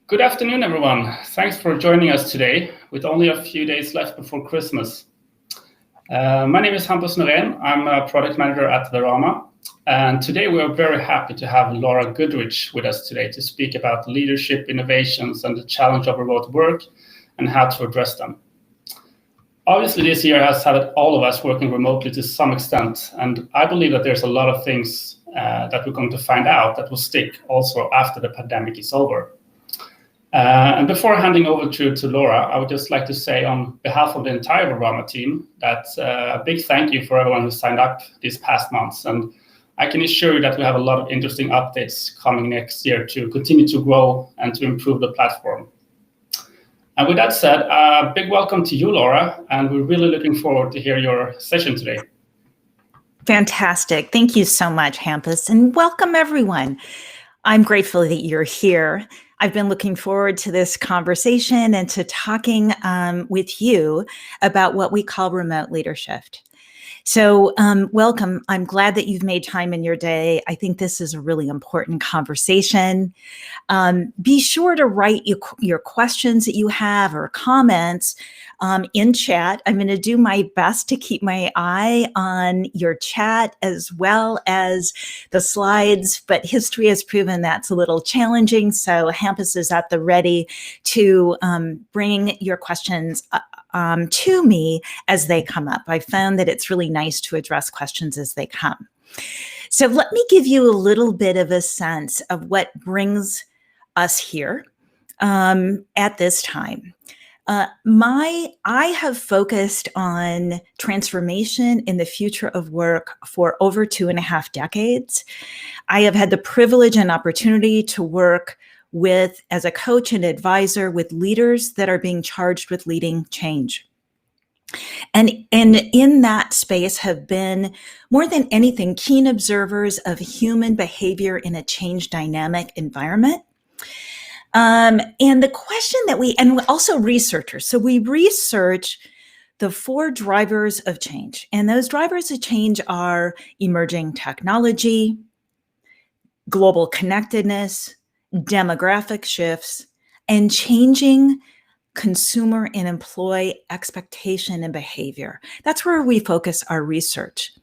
Good afternoon, everyone. Thanks for joining us today, with only a few days left before Christmas. My name is Hampus Norén. I'm a product manager at Verama, and today we are very happy to have Laura Goodrich with us today to speak about leadership innovations and the challenge of remote work and how to address them. Obviously, this year has had all of us working remotely to some extent, and I believe that there's a lot of things that we're going to find out that will stick also after the pandemic is over. And before handing over to Laura, I would just like to say on behalf of the entire Verama team that a big thank you for everyone who signed up these past months. And I can assure you that we have a lot of interesting updates coming next year to continue to grow and to improve the platform. And with that said, a big welcome to you, Laura, and we're really looking forward to hear your session today. Fantastic. Thank you so much, Hampus, and welcome everyone. I'm grateful that you're here. I've been looking forward to this conversation and to talking with you about what we call remote leadership. So welcome. I'm glad that you've made time in your day. I think this is a really important conversation. Be sure to write your questions that you have or comments in chat. I'm going to do my best to keep my eye on your chat as well as the slides, but history has proven that's a little challenging. So Hampus is at the ready to bring your questions to me as they come up. I found that it's really nice to address questions as they come. So let me give you a little bit of a sense of what brings us here at this time. I have focused on transformation in the future of work for over 2.5 decades. I have had the privilege and opportunity to work as a coach and advisor with leaders that are being charged with leading change. And in that space have been, more than anything, keen observers of human behavior in a change dynamic environment. And the question that and also researchers. So we research the 4 drivers of change. And those drivers of change are emerging technology, global connectedness, demographic shifts, and changing consumer and employee expectation and behavior. That's where we focus our research.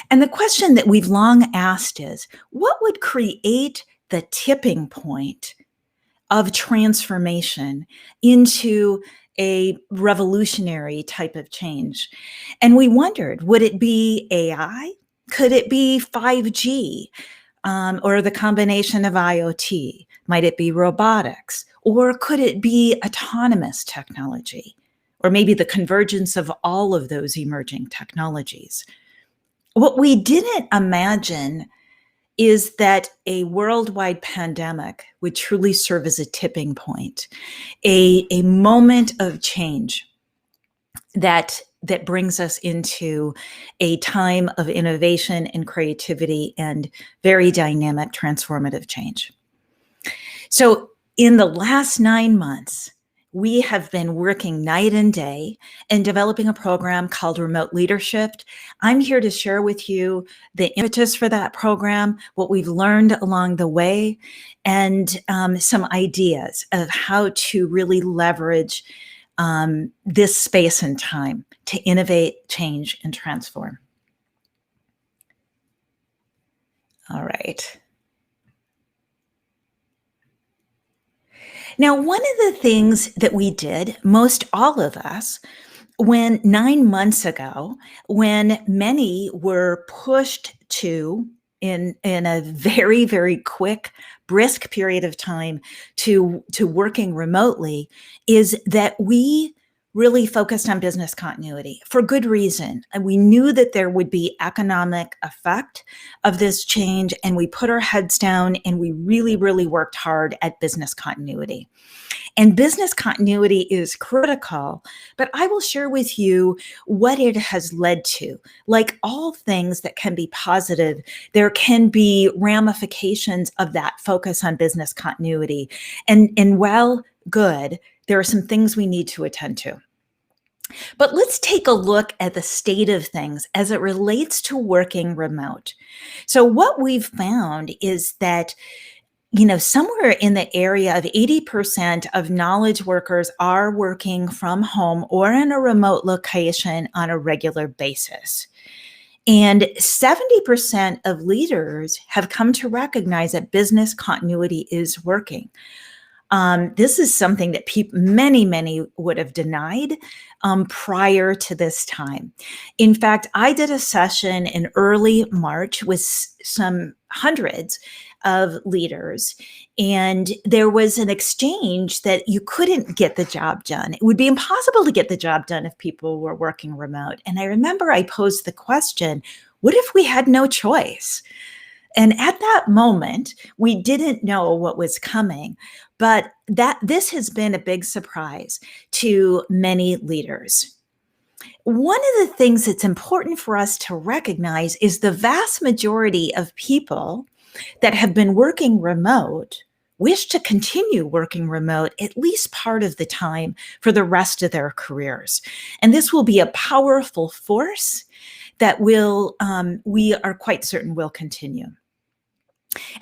And the question that we've long asked is, what would create the tipping point of transformation into a revolutionary type of change? And we wondered, would it be AI? Could it be 5G? Or the combination of IoT? Might it be robotics? Or could it be autonomous technology? Or maybe the convergence of all of those emerging technologies? What we didn't imagine is that a worldwide pandemic would truly serve as a tipping point, a moment of change that brings us into a time of innovation and creativity and very dynamic, transformative change. So in the last 9 months, we have been working night and day and developing a program called Remote Leadership. I'm here to share with you the impetus for that program, what we've learned along the way, and some ideas of how to really leverage this space and time to innovate, change, and transform. All right. Now, one of the things that we did, most all of us, when 9 months ago, when many were pushed to, in a very, very quick, brisk period of time to working remotely, is that we really focused on business continuity for good reason. And we knew that there would be economic effect of this change, and we put our heads down and we really, really worked hard at business continuity. And business continuity is critical, but I will share with you what it has led to. Like all things that can be positive, there can be ramifications of that focus on business continuity. And while good, there are some things we need to attend to. But let's take a look at the state of things as it relates to working remote. So what we've found is that somewhere in the area of 80% of knowledge workers are working from home or in a remote location on a regular basis. And 70% of leaders have come to recognize that business continuity is working. This is something that many would have denied prior to this time. In fact, I did a session in early March with some hundreds of leaders, and there was an exchange that you couldn't get the job done. It would be impossible to get the job done if people were working remote. And I remember I posed the question, what if we had no choice? And at that moment, we didn't know what was coming, but this has been a big surprise to many leaders. One of the things that's important for us to recognize is the vast majority of people that have been working remote wish to continue working remote at least part of the time for the rest of their careers. And this will be a powerful force that we are quite certain will continue.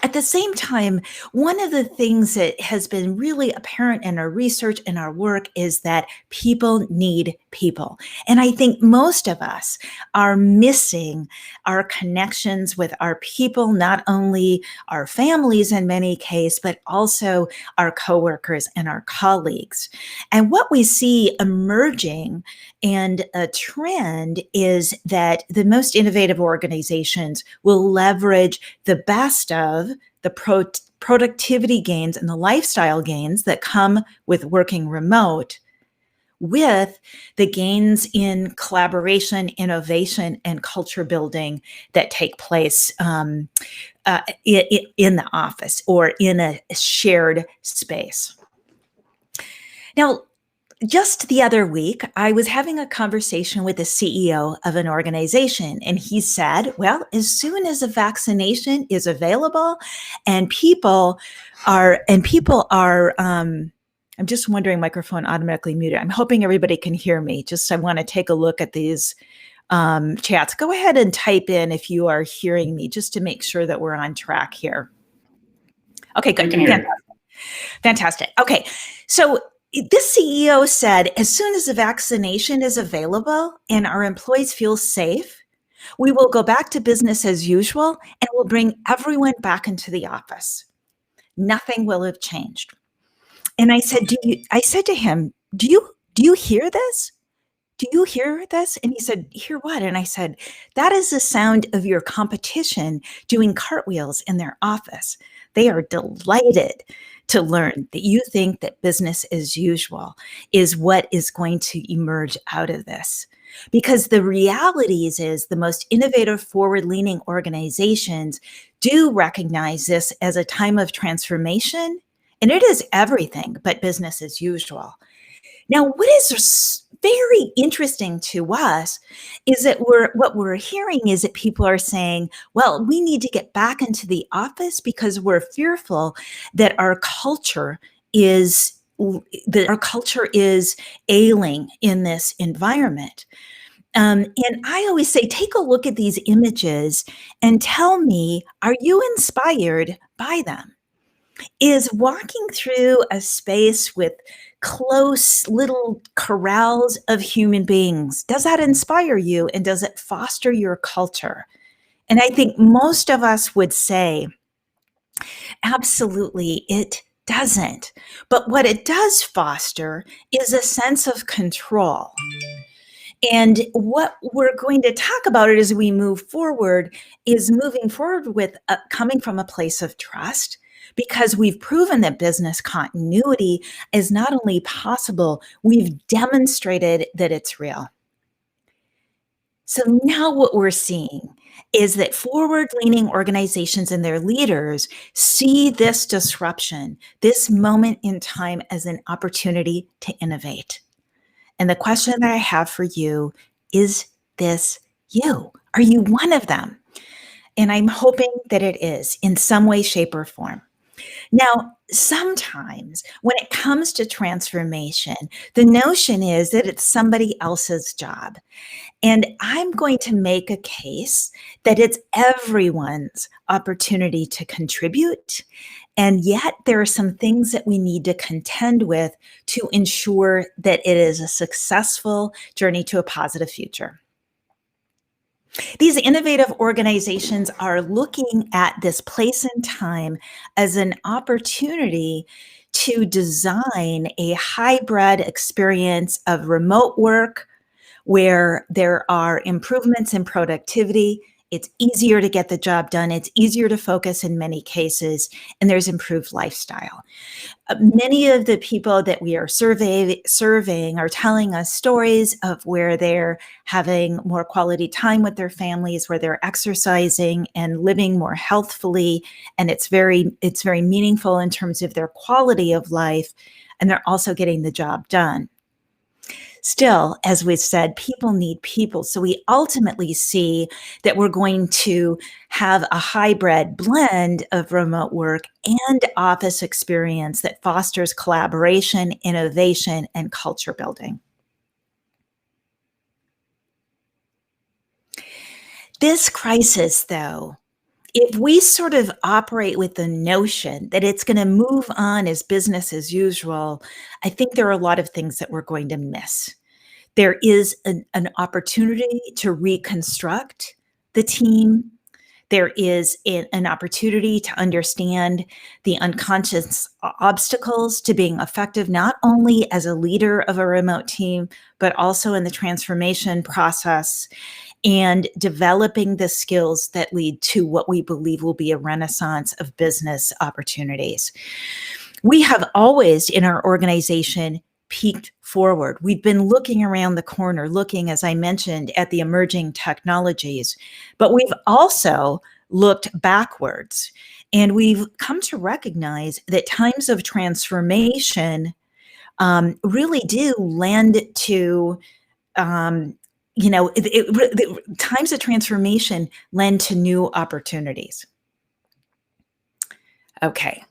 At the same time, one of the things that has been really apparent in our research and our work is that people need people. And I think most of us are missing our connections with our people, not only our families in many cases, but also our coworkers and our colleagues. And what we see emerging and a trend is that the most innovative organizations will leverage the best of the productivity gains and the lifestyle gains that come with working remote with the gains in collaboration, innovation, and culture building that take place in the office or in a shared space. Now, just the other week, I was having a conversation with the CEO of an organization, and he said, well, as soon as a vaccination is available and people are, I'm just wondering, microphone automatically muted. I'm hoping everybody can hear me. I want to take a look at these chats. Go ahead and type in if you are hearing me, just to make sure that we're on track here. Okay, good. Fantastic. Okay, so this CEO said, as soon as the vaccination is available and our employees feel safe, we will go back to business as usual and we'll bring everyone back into the office. Nothing will have changed. And I said, I said to him, do you hear this? Do you hear this? And he said, hear what? And I said, that is the sound of your competition doing cartwheels in their office. They are delighted to learn that you think that business as usual is what is going to emerge out of this. Because the reality is the most innovative, forward-leaning organizations do recognize this as a time of transformation, and it is everything but business as usual. Now, what is very interesting to us is that what we're hearing is that people are saying, well, we need to get back into the office because we're fearful that our culture is ailing in this environment. And I always say, take a look at these images and tell me, are you inspired by them? Is walking through a space with close little corrals of human beings, does that inspire you and does it foster your culture? And I think most of us would say, absolutely, it doesn't. But what it does foster is a sense of control. And what we're going to talk about it as we move forward is moving forward with coming from a place of trust, because we've proven that business continuity is not only possible, we've demonstrated that it's real. So now what we're seeing is that forward-leaning organizations and their leaders see this disruption, this moment in time, as an opportunity to innovate. And the question that I have for you is this you? Are you one of them? And I'm hoping that it is in some way, shape, or form. Now, sometimes when it comes to transformation, the notion is that it's somebody else's job. And I'm going to make a case that it's everyone's opportunity to contribute And yet there are some things that we need to contend with to ensure that it is a successful journey to a positive future. These innovative organizations are looking at this place and time as an opportunity to design a hybrid experience of remote work where there are improvements in productivity. It's easier to get the job done. It's easier to focus in many cases, and there's improved lifestyle. Many of the people that we are surveying are telling us stories of where they're having more quality time with their families, where they're exercising and living more healthfully, and it's very meaningful in terms of their quality of life, and they're also getting the job done. Still, as we've said, people need people. So we ultimately see that we're going to have a hybrid blend of remote work and office experience that fosters collaboration, innovation, and culture building. This crisis, though, if we sort of operate with the notion that it's going to move on as business as usual, I think there are a lot of things that we're going to miss. There is an opportunity to reconstruct the team. There is an opportunity to understand the unconscious obstacles to being effective, not only as a leader of a remote team, but also in the transformation process and developing the skills that lead to what we believe will be a renaissance of business opportunities. We have always in our organization peeked forward. We've been looking around the corner, looking, as I mentioned, at the emerging technologies, but we've also looked backwards, and we've come to recognize that times of transformation really do lend to times of transformation lend to new opportunities. Okay.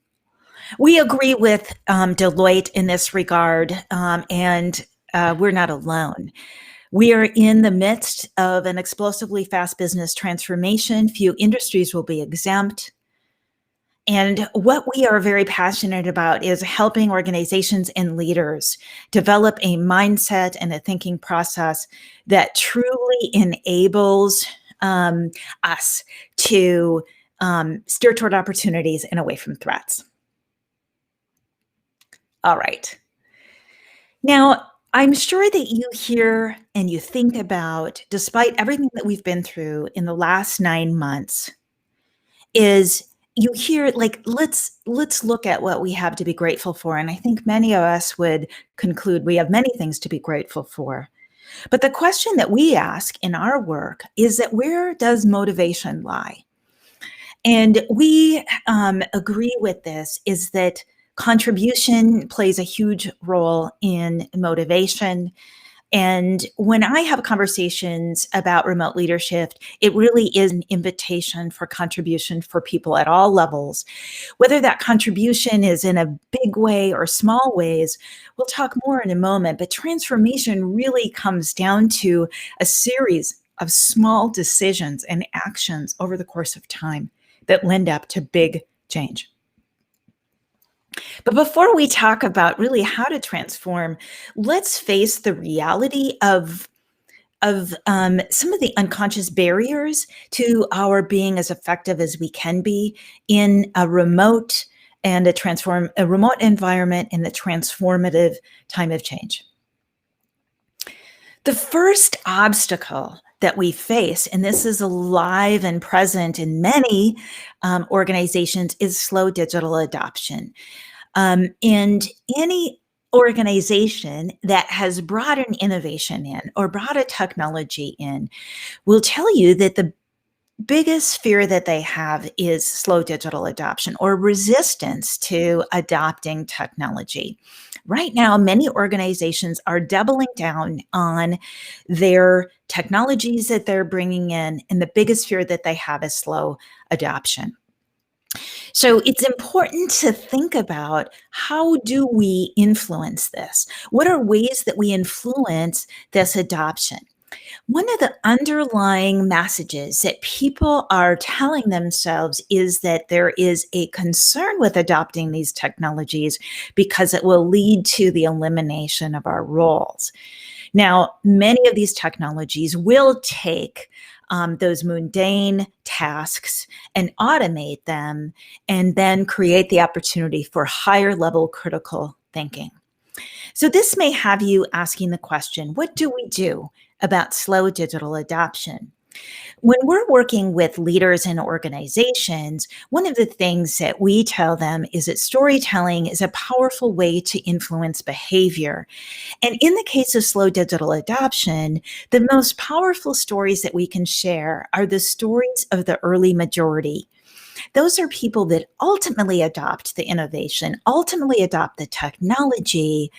We agree with Deloitte in this regard, and we're not alone. We are in the midst of an explosively fast business transformation. Few industries will be exempt. And what we are very passionate about is helping organizations and leaders develop a mindset and a thinking process that truly enables us to steer toward opportunities and away from threats. All right. Now, I'm sure that you hear and you think about, despite everything that we've been through in the last 9 months, is you hear like, let's look at what we have to be grateful for. And I think many of us would conclude we have many things to be grateful for. But the question that we ask in our work is that where does motivation lie? And we agree with this is that contribution plays a huge role in motivation. And when I have conversations about remote leadership, it really is an invitation for contribution for people at all levels. Whether that contribution is in a big way or small ways, we'll talk more in a moment, but transformation really comes down to a series of small decisions and actions over the course of time that lend up to big change. But before we talk about really how to transform, let's face the reality of some of the unconscious barriers to our being as effective as we can be in a remote environment in the transformative time of change. The first obstacle that we face, and this is alive and present in many organizations, is slow digital adoption. And any organization that has brought an innovation in or brought a technology in will tell you that the biggest fear that they have is slow digital adoption or resistance to adopting technology. Right now, many organizations are doubling down on their technologies that they're bringing in, and the biggest fear that they have is slow adoption. So it's important to think about, how do we influence this? What are ways that we influence this adoption? One of the underlying messages that people are telling themselves is that there is a concern with adopting these technologies because it will lead to the elimination of our roles. Now, many of these technologies will take those mundane tasks and automate them, and then create the opportunity for higher level critical thinking. So this may have you asking the question, what do we do about slow digital adoption? When we're working with leaders and organizations, one of the things that we tell them is that storytelling is a powerful way to influence behavior. And in the case of slow digital adoption, the most powerful stories that we can share are the stories of the early majority. Those are people that ultimately adopt the innovation, ultimately adopt the technology,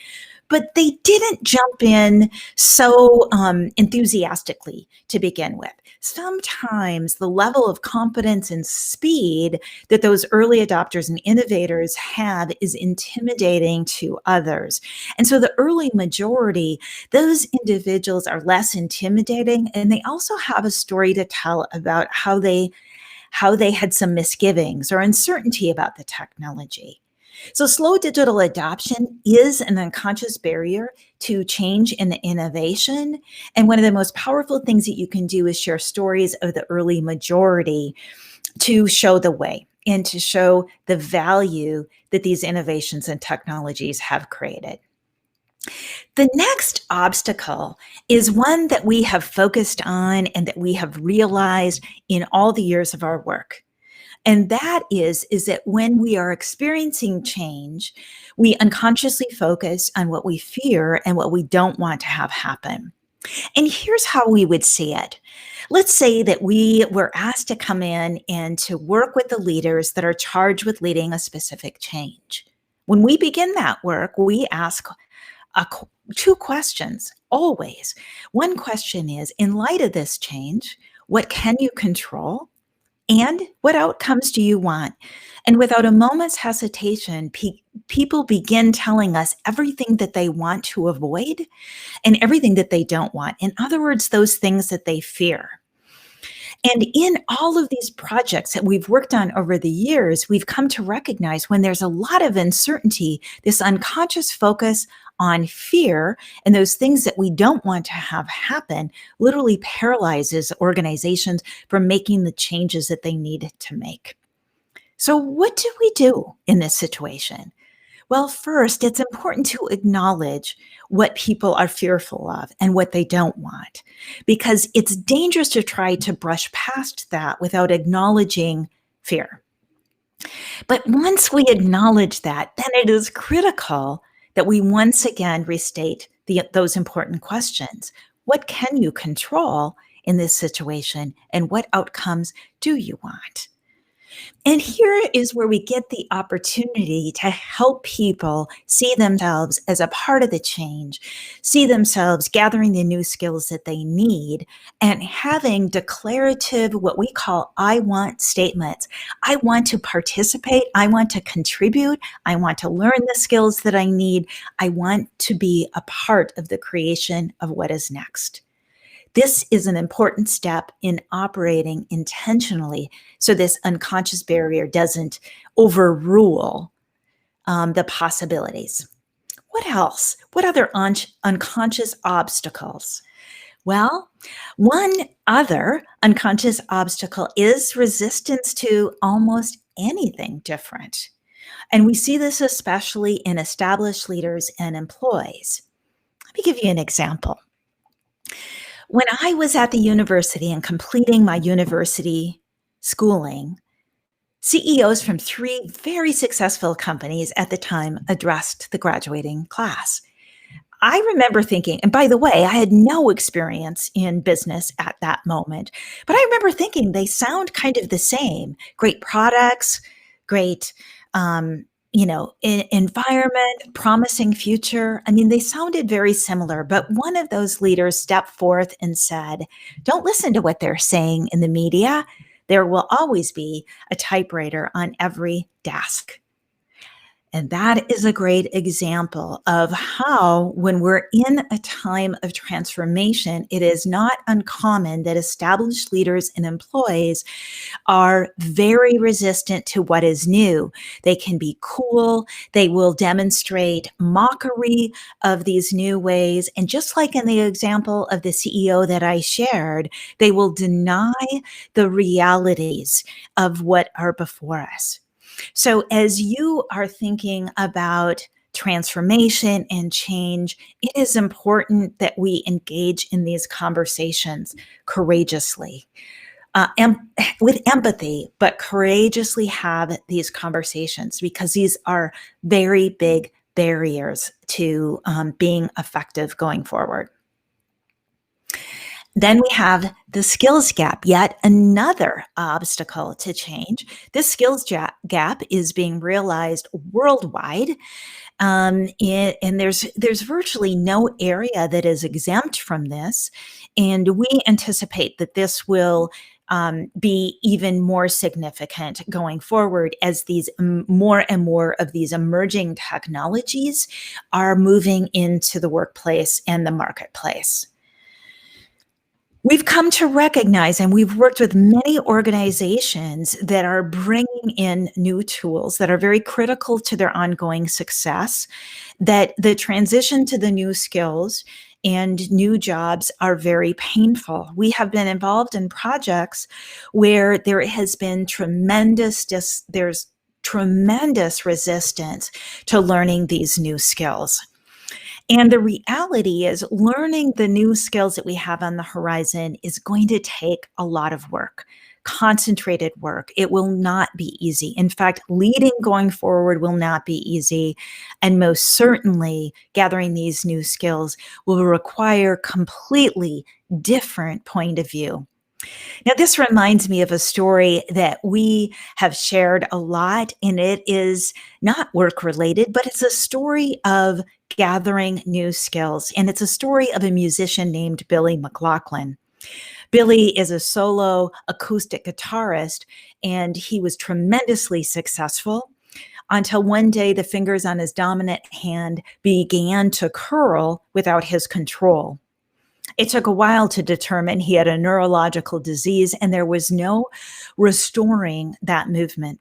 but they didn't jump in so enthusiastically to begin with. Sometimes the level of competence and speed that those early adopters and innovators have is intimidating to others. And so the early majority, those individuals are less intimidating, and they also have a story to tell about how they had some misgivings or uncertainty about the technology. So slow digital adoption is an unconscious barrier to change and innovation. And one of the most powerful things that you can do is share stories of the early majority to show the way and to show the value that these innovations and technologies have created. The next obstacle is one that we have focused on and that we have realized in all the years of our work. And that is that when we are experiencing change, we unconsciously focus on what we fear and what we don't want to have happen. And here's how we would see it. Let's say that we were asked to come in and to work with the leaders that are charged with leading a specific change. When we begin that work, we ask two questions always. One question is, in light of this change, what can you control? And what outcomes do you want? And without a moment's hesitation, people begin telling us everything that they want to avoid and everything that they don't want. In other words, those things that they fear. And in all of these projects that we've worked on over the years, we've come to recognize when there's a lot of uncertainty, this unconscious focus on fear and those things that we don't want to have happen literally paralyzes organizations from making the changes that they need to make. So what do we do in this situation? Well, first, it's important to acknowledge what people are fearful of and what they don't want, because it's dangerous to try to brush past that without acknowledging fear. But once we acknowledge that, then it is critical that we once again restate those important questions. What can you control in this situation, and what outcomes do you want? And here is where we get the opportunity to help people see themselves as a part of the change, see themselves gathering the new skills that they need, and having declarative, what we call I want statements. I want to participate. I want to contribute. I want to learn the skills that I need. I want to be a part of the creation of what is next. This is an important step in operating intentionally so this unconscious barrier doesn't overrule the possibilities. What else? What other unconscious obstacles? Well, one other unconscious obstacle is resistance to almost anything different. And we see this especially in established leaders and employees. Let me give you an example. When I was at the university and completing my university schooling, CEOs from 3 very successful companies at the time addressed the graduating class. I remember thinking, and by the way, I had no experience in business at that moment, but I remember thinking they sound kind of the same. Great products, great environment, promising future. I mean, they sounded very similar, but one of those leaders stepped forth and said, don't listen to what they're saying in the media. There will always be a typewriter on every desk. And that is a great example of how, when we're in a time of transformation, it is not uncommon that established leaders and employees are very resistant to what is new. They can be cool. They will demonstrate mockery of these new ways. And just like in the example of the CEO that I shared, they will deny the realities of what are before us. So as you are thinking about transformation and change, it is important that we engage in these conversations courageously, with empathy, but courageously have these conversations, because these are very big barriers to being effective going forward. Then we have the skills gap, yet another obstacle to change. This skills gap is being realized worldwide, and there's virtually no area that is exempt from this. And we anticipate that this will be even more significant going forward as these more and more of these emerging technologies are moving into the workplace and the marketplace. We've come to recognize, and we've worked with many organizations that are bringing in new tools that are very critical to their ongoing success, that the transition to the new skills and new jobs are very painful. We have been involved in projects where there has been tremendous resistance to learning these new skills. And the reality is, learning the new skills that we have on the horizon is going to take a lot of work, concentrated work. It will not be easy. In fact, leading going forward will not be easy. And most certainly, gathering these new skills will require completely different point of view. Now, this reminds me of a story that we have shared a lot, and it is not work related, but it's a story of gathering new skills. And it's a story of a musician named Billy McLaughlin. Billy is a solo acoustic guitarist, and he was tremendously successful until one day the fingers on his dominant hand began to curl without his control. It took a while to determine he had a neurological disease, and there was no restoring that movement.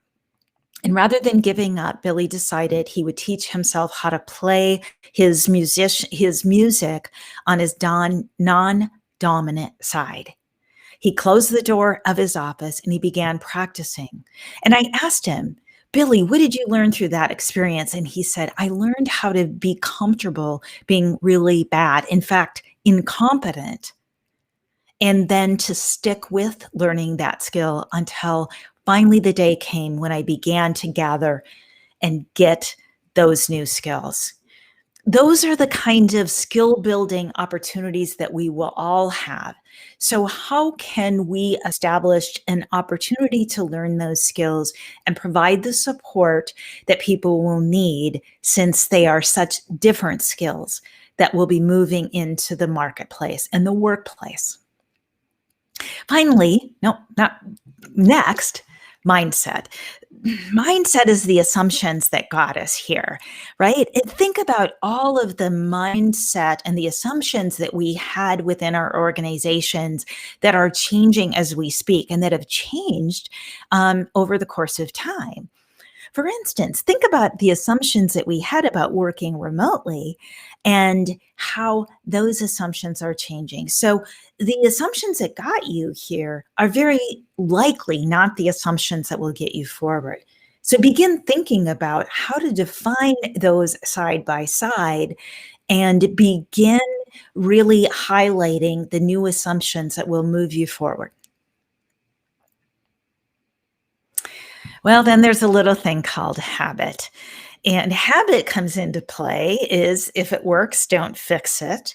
And rather than giving up, Billy decided he would teach himself how to play his music on his non-dominant side. He closed the door of his office and he began practicing. And I asked him, Billy, what did you learn through that experience? And he said, I learned how to be comfortable being really bad, in fact, incompetent, and then to stick with learning that skill until finally the day came when I began to gather and get those new skills. Those are the kind of skill building opportunities that we will all have. So how can we establish an opportunity to learn those skills and provide the support that people will need, since they are such different skills that will be moving into the marketplace and the workplace? Finally, next, mindset. Mindset is the assumptions that got us here, right? And think about all of the mindset and the assumptions that we had within our organizations that are changing as we speak, and that have changed over the course of time. For instance, think about the assumptions that we had about working remotely and how those assumptions are changing. So the assumptions that got you here are very likely not the assumptions that will get you forward. So begin thinking about how to define those side by side and begin really highlighting the new assumptions that will move you forward. Well, then there's a little thing called habit. And habit comes into play is, if it works, don't fix it.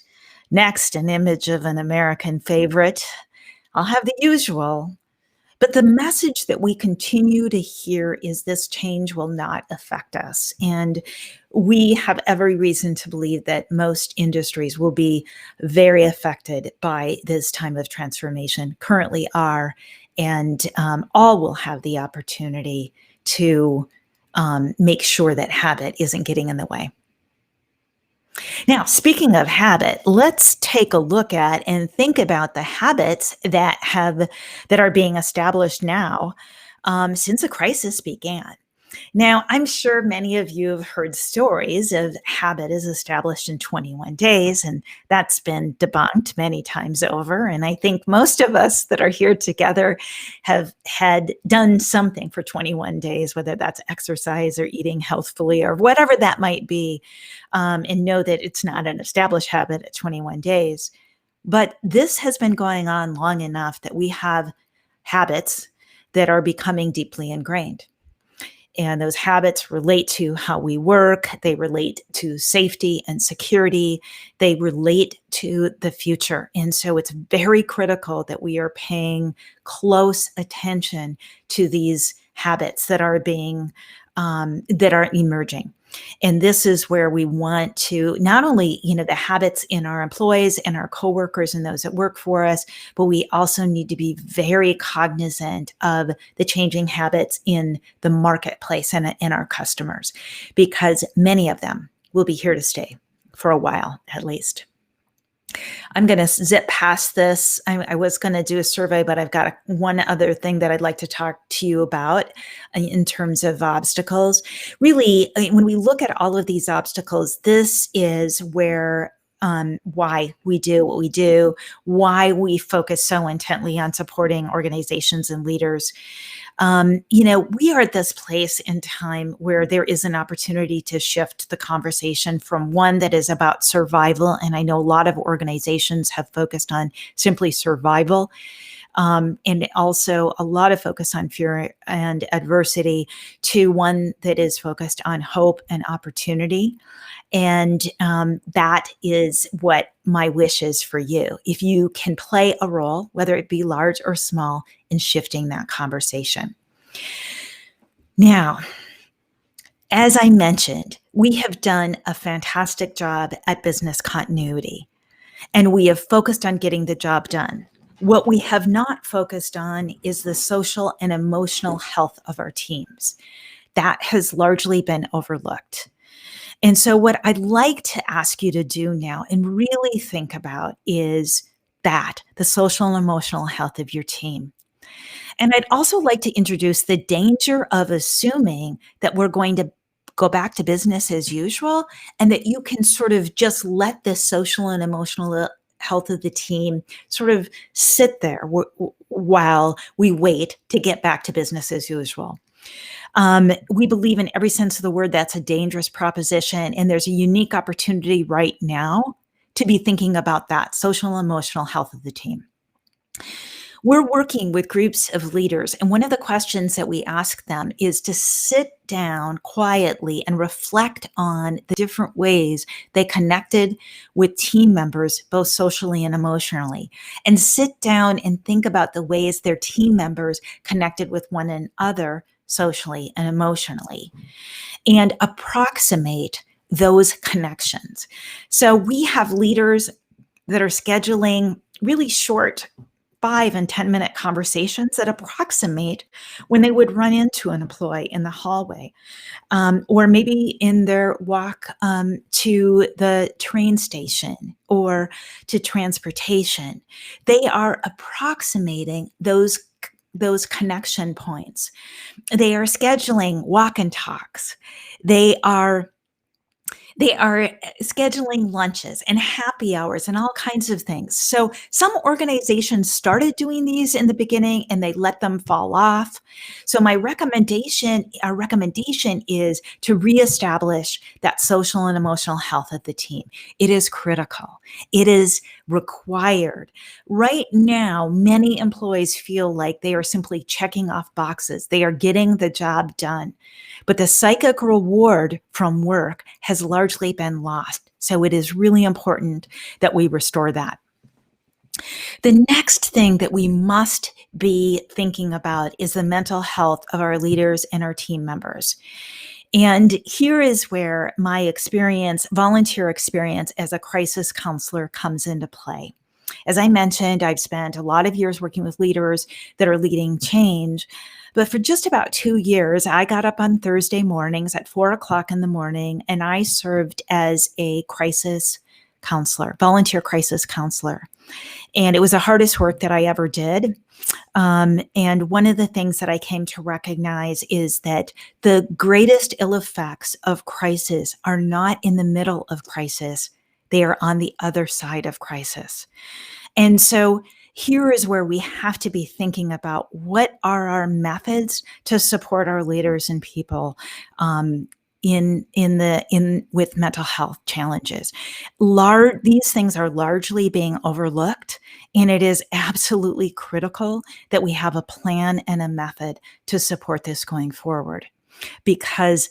Next, an image of an American favorite. I'll have the usual. But the message that we continue to hear is this change will not affect us. And we have every reason to believe that most industries will be very affected by this time of transformation, currently are, and all will have the opportunity to make sure that habit isn't getting in the way. Now, speaking of habit, let's take a look at and think about the habits that are being established now since the crisis began. Now, I'm sure many of you have heard stories of habit is established in 21 days, and that's been debunked many times over. And I think most of us that are here together have had done something for 21 days, whether that's exercise or eating healthfully or whatever that might be, and know that it's not an established habit at 21 days. But this has been going on long enough that we have habits that are becoming deeply ingrained. And those habits relate to how we work. They relate to safety and security. They relate to the future. And so it's very critical that we are paying close attention to these habits that are emerging. And this is where we want to not only, the habits in our employees and our coworkers and those that work for us, but we also need to be very cognizant of the changing habits in the marketplace and in our customers, because many of them will be here to stay for a while, at least. I'm going to zip past this. I was going to do a survey, but I've got one other thing that I'd like to talk to you about in terms of obstacles. Really, when we look at all of these obstacles, this is where why we do what we do, why we focus so intently on supporting organizations and leaders. We are at this place in time where there is an opportunity to shift the conversation from one that is about survival. And I know a lot of organizations have focused on simply survival. And also a lot of focus on fear and adversity, to one that is focused on hope and opportunity. And that is what my wish is for you. If you can play a role, whether it be large or small, in shifting that conversation. Now, as I mentioned, we have done a fantastic job at business continuity, and we have focused on getting the job done. What we have not focused on is the social and emotional health of our teams. That has largely been overlooked. And so what I'd like to ask you to do now and really think about is the social and emotional health of your team. And I'd also like to introduce the danger of assuming that we're going to go back to business as usual, and that you can sort of just let this social and emotional health of the team sort of sit there while we wait to get back to business as usual. We believe in every sense of the word that's a dangerous proposition, and there's a unique opportunity right now to be thinking about that social and emotional health of the team. We're working with groups of leaders, and one of the questions that we ask them is to sit down quietly and reflect on the different ways they connected with team members, both socially and emotionally, and sit down and think about the ways their team members connected with one another socially and emotionally, and approximate those connections. So we have leaders that are scheduling really short 5 and 10-minute conversations that approximate when they would run into an employee in the hallway, or maybe in their walk to the train station or to transportation. They are approximating those connection points. They are scheduling walk and talks. They are scheduling lunches and happy hours and all kinds of things. So some organizations started doing these in the beginning and they let them fall off. So our recommendation is to reestablish that social and emotional health of the team. It is critical. It is required. Right now, many employees feel like they are simply checking off boxes. They are getting the job done. But the psychic reward from work has largely been lost. So it is really important that we restore that. The next thing that we must be thinking about is the mental health of our leaders and our team members. And here is where my volunteer experience as a crisis counselor comes into play. As I mentioned, I've spent a lot of years working with leaders that are leading change, But for just about 2 years, I got up on Thursday mornings at 4 o'clock in the morning, and I served as a crisis counselor, volunteer crisis counselor. And it was the hardest work that I ever did. And one of the things that I came to recognize is that the greatest ill effects of crisis are not in the middle of crisis. They are on the other side of crisis. And so here is where we have to be thinking about what are our methods to support our leaders and people with mental health challenges. These things are largely being overlooked, and it is absolutely critical that we have a plan and a method to support this going forward. Because,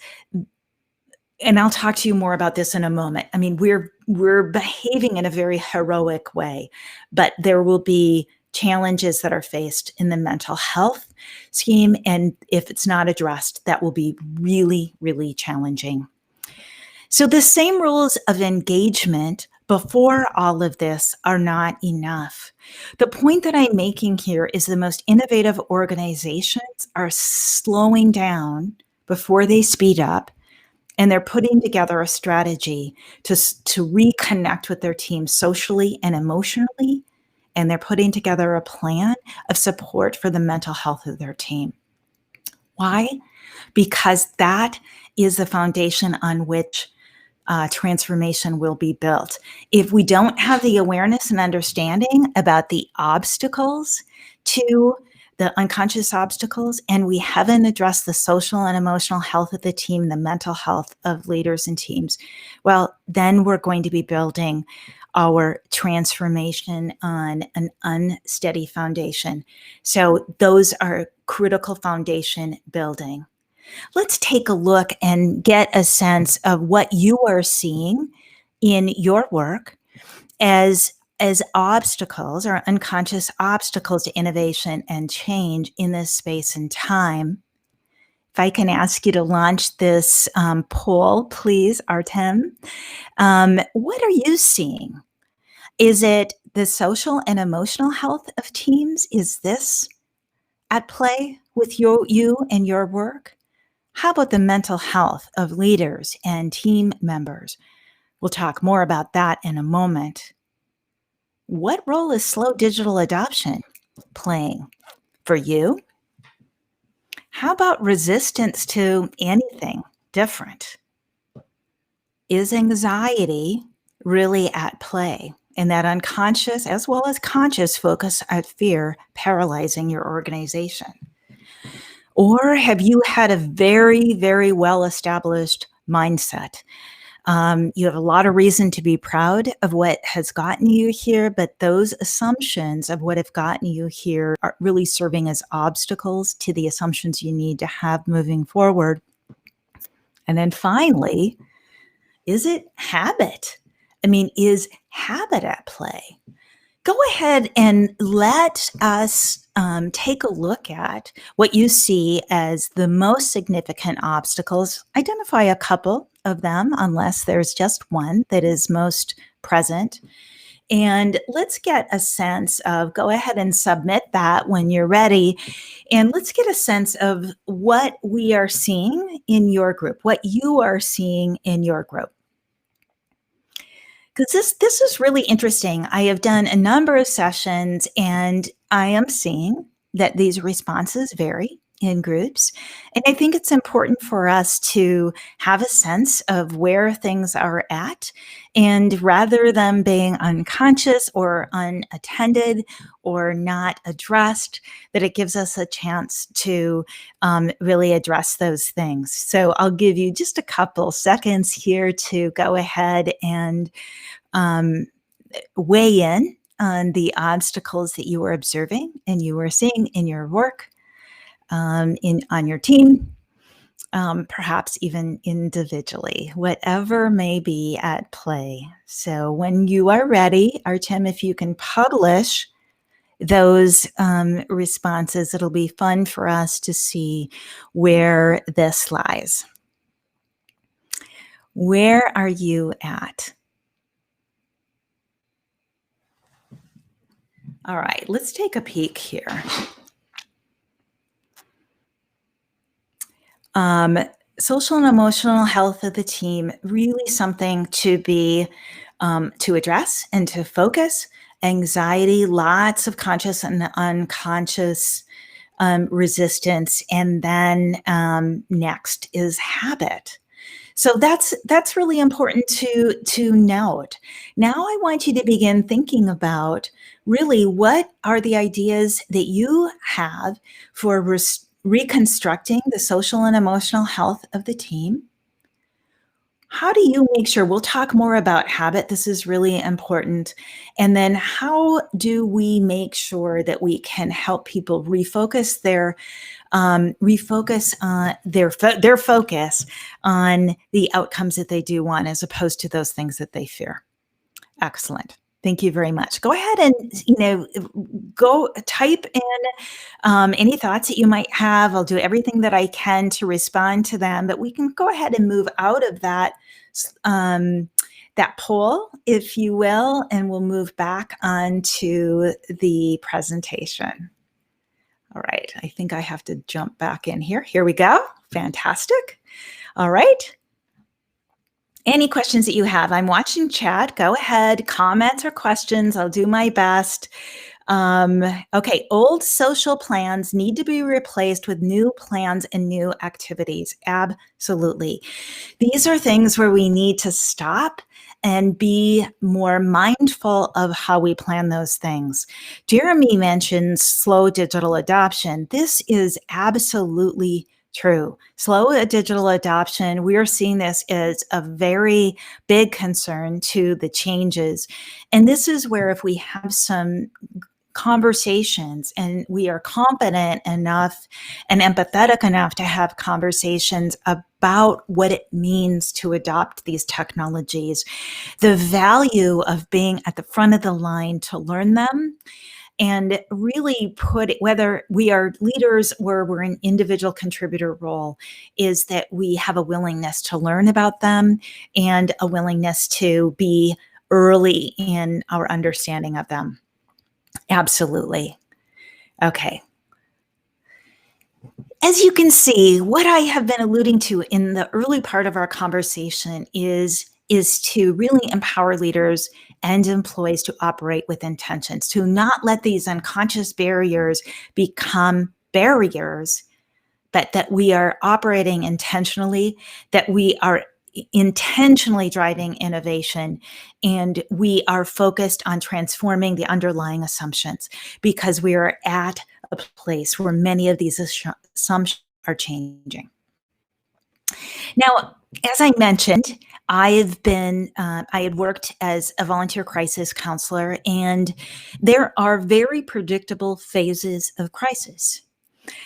and I'll talk to you more about this in a moment. I mean, we're behaving in a very heroic way, but there will be challenges that are faced in the mental health scheme. And if it's not addressed, that will be really, really challenging. So the same rules of engagement before all of this are not enough. The point that I'm making here is the most innovative organizations are slowing down before they speed up, and they're putting together a strategy to reconnect with their team socially and emotionally, and they're putting together a plan of support for the mental health of their team. Why? Because that is the foundation on which transformation will be built. If we don't have the awareness and understanding about the obstacles to the unconscious obstacles, and we haven't addressed the social and emotional health of the team, the mental health of leaders and teams, well, then we're going to be building our transformation on an unsteady foundation. So those are critical foundation building. Let's take a look and get a sense of what you are seeing in your work as obstacles or unconscious obstacles to innovation and change in this space and time. If I can ask you to launch this poll, please, Artem. What are you seeing? Is it the social and emotional health of teams? Is this at play with you and your work? How about the mental health of leaders and team members? We'll talk more about that in a moment. What role is slow digital adoption playing for you? How about resistance to anything different? Is anxiety really at play? And that unconscious as well as conscious focus at fear paralyzing your organization? Or have you had a very, very well-established mindset? You have a lot of reason to be proud of what has gotten you here, but those assumptions of what have gotten you here are really serving as obstacles to the assumptions you need to have moving forward. And then finally, is it habit? I mean, is habit at play? Go ahead and let us take a look at what you see as the most significant obstacles. Identify a couple of them, unless there's just one that is most present. And let's get a sense of, go ahead and submit that when you're ready. And let's get a sense of what we are seeing in your group, what you are seeing in your group. Because this is really interesting. I have done a number of sessions, and I am seeing that these responses vary in groups. And I think it's important for us to have a sense of where things are at. And rather than being unconscious or unattended or not addressed, that it gives us a chance to really address those things. So I'll give you just a couple seconds here to go ahead and weigh in on the obstacles that you were observing and you were seeing in your work, on your team, perhaps even individually, whatever may be at play. So when you are ready, Artem, if you can publish those responses, it'll be fun for us to see where this lies. Where are you at? All right, let's take a peek here. Social and emotional health of the team, really something to be, to address and to focus. Anxiety, lots of conscious and unconscious resistance. And then next is habit. So that's really important to note. Now I want you to begin thinking about really what are the ideas that you have for reconstructing the social and emotional health of the team. How do you make sure, we'll talk more about habit, this is really important. And then how do we make sure that we can help people refocus their focus on the outcomes that they do want as opposed to those things that they fear? Excellent. Thank you very much. Go ahead and, go type in any thoughts that you might have. I'll do everything that I can to respond to them, but we can go ahead and move out of that poll, if you will, and we'll move back onto the presentation. All right, I think I have to jump back in here. Here we go. Fantastic. All right. Any questions that you have? I'm watching chat. Go ahead, comments or questions. I'll do my best. Okay, old social plans need to be replaced with new plans and new activities. Absolutely. These are things where we need to stop and be more mindful of how we plan those things. Jeremy mentioned slow digital adoption. This is absolutely true. Slow digital adoption, we are seeing this as a very big concern to the changes. And this is where if we have some conversations and we are confident enough and empathetic enough to have conversations about what it means to adopt these technologies, the value of being at the front of the line to learn them, and really put it, whether we are leaders or we're an individual contributor role, is that we have a willingness to learn about them and a willingness to be early in our understanding of them. Absolutely. Okay. As you can see, what I have been alluding to in the early part of our conversation is to really empower leaders and employees to operate with intentions, to not let these unconscious barriers become barriers, but that we are operating intentionally, that we are intentionally driving innovation, and we are focused on transforming the underlying assumptions, because we are at a place where many of these assumptions are changing. Now, as I mentioned, I had worked as a volunteer crisis counselor, and there are very predictable phases of crisis.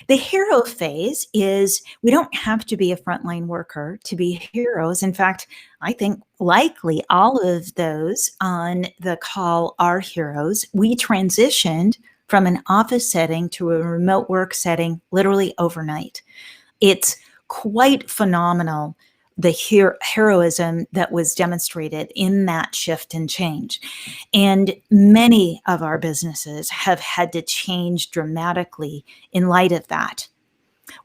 The hero phase is we don't have to be a frontline worker to be heroes. In fact, I think likely all of those on the call are heroes. We transitioned from an office setting to a remote work setting literally overnight. It's quite phenomenal, the heroism that was demonstrated in that shift and change. And many of our businesses have had to change dramatically in light of that.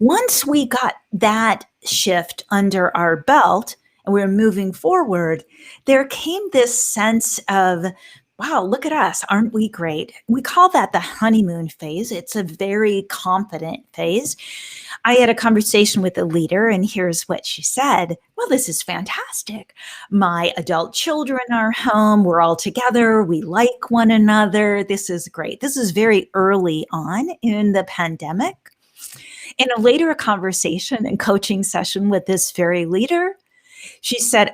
Once we got that shift under our belt and we were moving forward, there came this sense of, wow, look at us, aren't we great? We call that the honeymoon phase. It's a very confident phase. I had a conversation with a leader, and here's what she said. Well, this is fantastic. My adult children are home. We're all together. We like one another. This is great. This is very early on in the pandemic. In a later conversation and coaching session with this very leader, she said,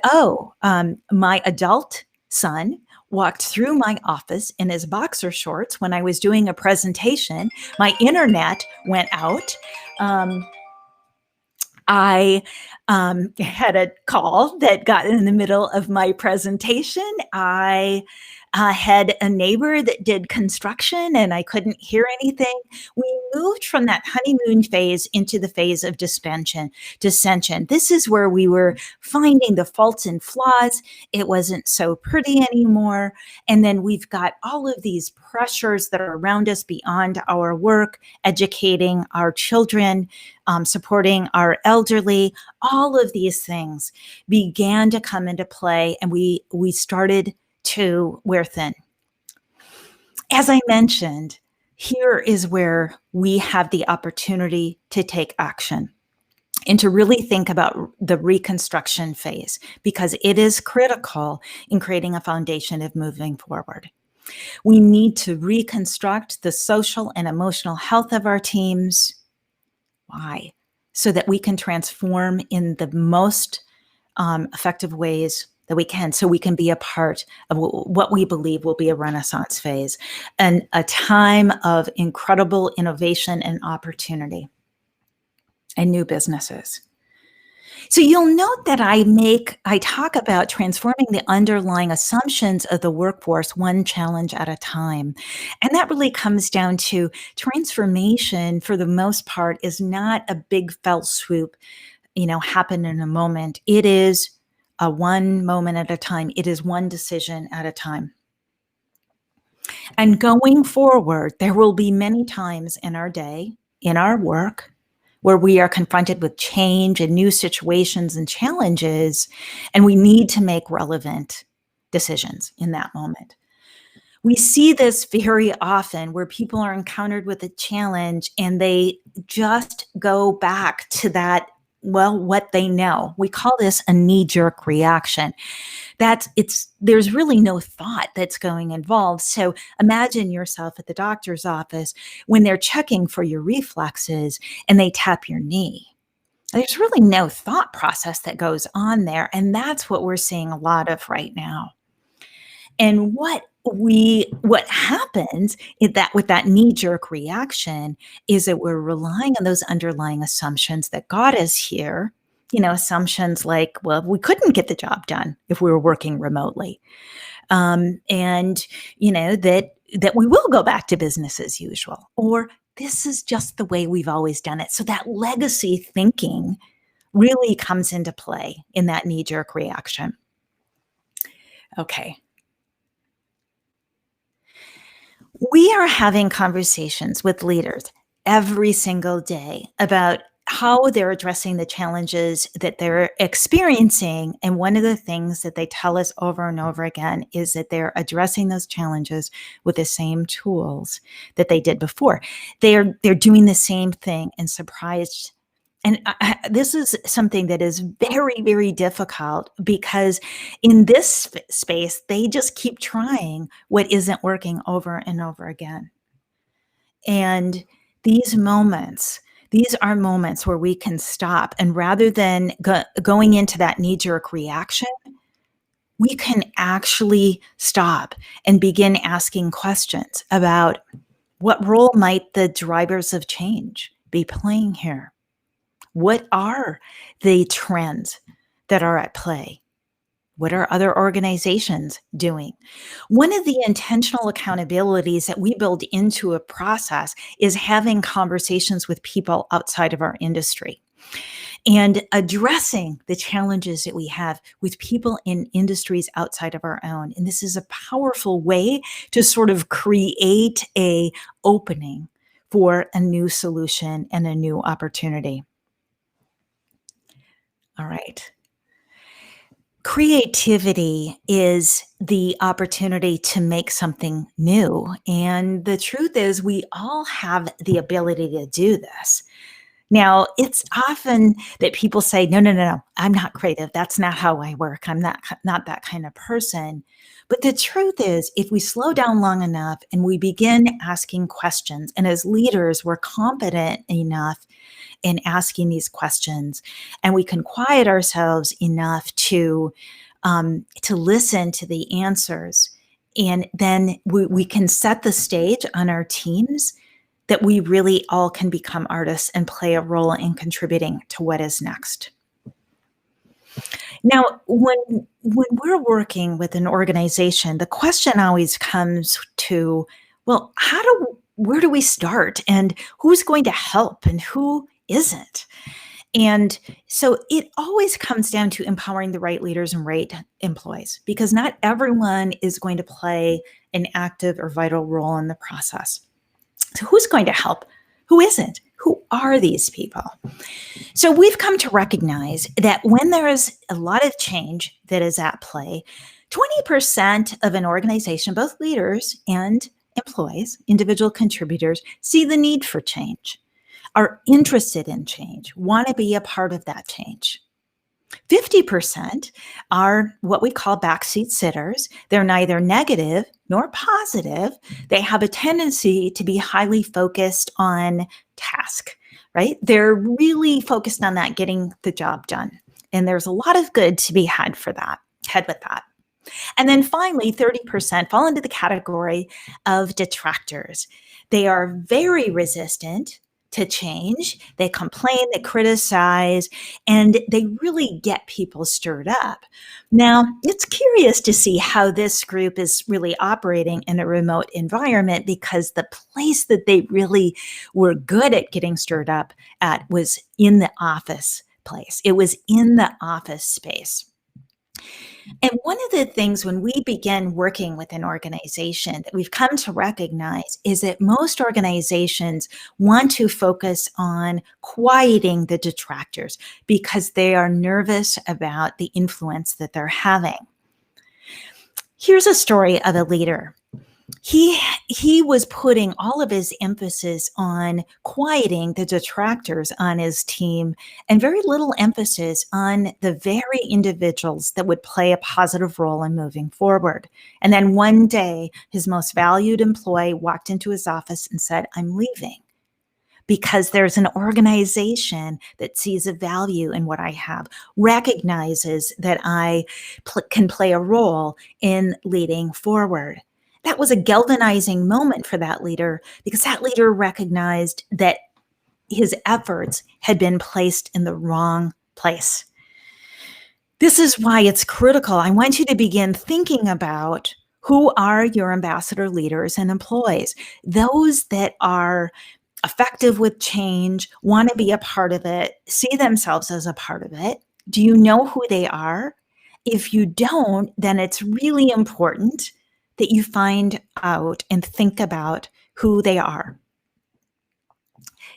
my adult son walked through my office in his boxer shorts when I was doing a presentation. My internet went out. I had a call that got in the middle of my presentation. I had a neighbor that did construction and I couldn't hear anything. We moved from that honeymoon phase into the phase of dissension. This is where we were finding the faults and flaws. It wasn't so pretty anymore. And then we've got all of these pressures that are around us beyond our work, educating our children, supporting our elderly. All of these things began to come into play, and we started to wear thin. As I mentioned, here is where we have the opportunity to take action and to really think about the reconstruction phase, because it is critical in creating a foundation of moving forward. We need to reconstruct the social and emotional health of our teams. Why? So that we can transform in the most effective ways that we can, so we can be a part of what we believe will be a renaissance phase and a time of incredible innovation and opportunity and new businesses. So you'll note that I talk about transforming the underlying assumptions of the workforce one challenge at a time. And that really comes down to transformation, for the most part, is not a big felt swoop, happen in a moment. It is a one moment at a time. It is one decision at a time. And going forward, there will be many times in our day, in our work, where we are confronted with change and new situations and challenges, and we need to make relevant decisions in that moment. We see this very often where people are encountered with a challenge and they just go back to that, what they know. We call this a knee-jerk reaction. There's really no thought that's going involved. So imagine yourself at the doctor's office when they're checking for your reflexes and they tap your knee. There's really no thought process that goes on there. And that's what we're seeing a lot of right now. And what happens is that with that knee-jerk reaction is that we're relying on those underlying assumptions that got us here. Assumptions like, well, we couldn't get the job done if we were working remotely. And that we will go back to business as usual, or this is just the way we've always done it. So that legacy thinking really comes into play in that knee-jerk reaction. Okay. We are having conversations with leaders every single day about how they're addressing the challenges that they're experiencing. And one of the things that they tell us over and over again is that they're addressing those challenges with the same tools that they did before. They're doing the same thing and surprised. And this is something that is very, very difficult, because in this space, they just keep trying what isn't working over and over again. And these are moments where we can stop, and rather than going into that knee-jerk reaction, we can actually stop and begin asking questions about what role might the drivers of change be playing here? What are the trends that are at play? What are other organizations doing? One of the intentional accountabilities that we build into a process is having conversations with people outside of our industry and addressing the challenges that we have with people in industries outside of our own. And this is a powerful way to sort of create an opening for a new solution and a new opportunity. All right. Creativity is the opportunity to make something new. And the truth is, we all have the ability to do this. Now, it's often that people say, no, I'm not creative. That's not how I work. I'm not that kind of person. But the truth is, if we slow down long enough and we begin asking questions, and as leaders, we're competent enough in asking these questions, and we can quiet ourselves enough to listen to the answers, and then we can set the stage on our teams that we really all can become artists and play a role in contributing to what is next. Now, when we're working with an organization, the question always comes to, well, where do we start, and who's going to help and who isn't? And so it always comes down to empowering the right leaders and right employees, because not everyone is going to play an active or vital role in the process. So who's going to help? Who isn't? Who are these people? So we've come to recognize that when there is a lot of change that is at play, 20% of an organization, both leaders and employees, individual contributors, see the need for change, are interested in change, want to be a part of that change. 50% are what we call backseat sitters. They're neither negative nor positive. They have a tendency to be highly focused on task, right? They're really focused on that, getting the job done. And there's a lot of good to be had with that. And then finally, 30% fall into the category of detractors. They are very resistant to change. They complain, they criticize, and they really get people stirred up. Now, it's curious to see how this group is really operating in a remote environment, because the place that they really were good at getting stirred up at was in the office place. It was in the office space. And one of the things when we begin working with an organization that we've come to recognize is that most organizations want to focus on quieting the detractors because they are nervous about the influence that they're having. Here's a story of a leader. He was putting all of his emphasis on quieting the detractors on his team and very little emphasis on the very individuals that would play a positive role in moving forward. And then one day, his most valued employee walked into his office and said, "I'm leaving because there's an organization that sees a value in what I have, recognizes that I can play a role in leading forward." That was a galvanizing moment for that leader, because that leader recognized that his efforts had been placed in the wrong place. This is why it's critical. I want you to begin thinking about who are your ambassador leaders and employees, those that are effective with change, want to be a part of it, see themselves as a part of it. Do you know who they are? If you don't, then it's really important that you find out and think about who they are.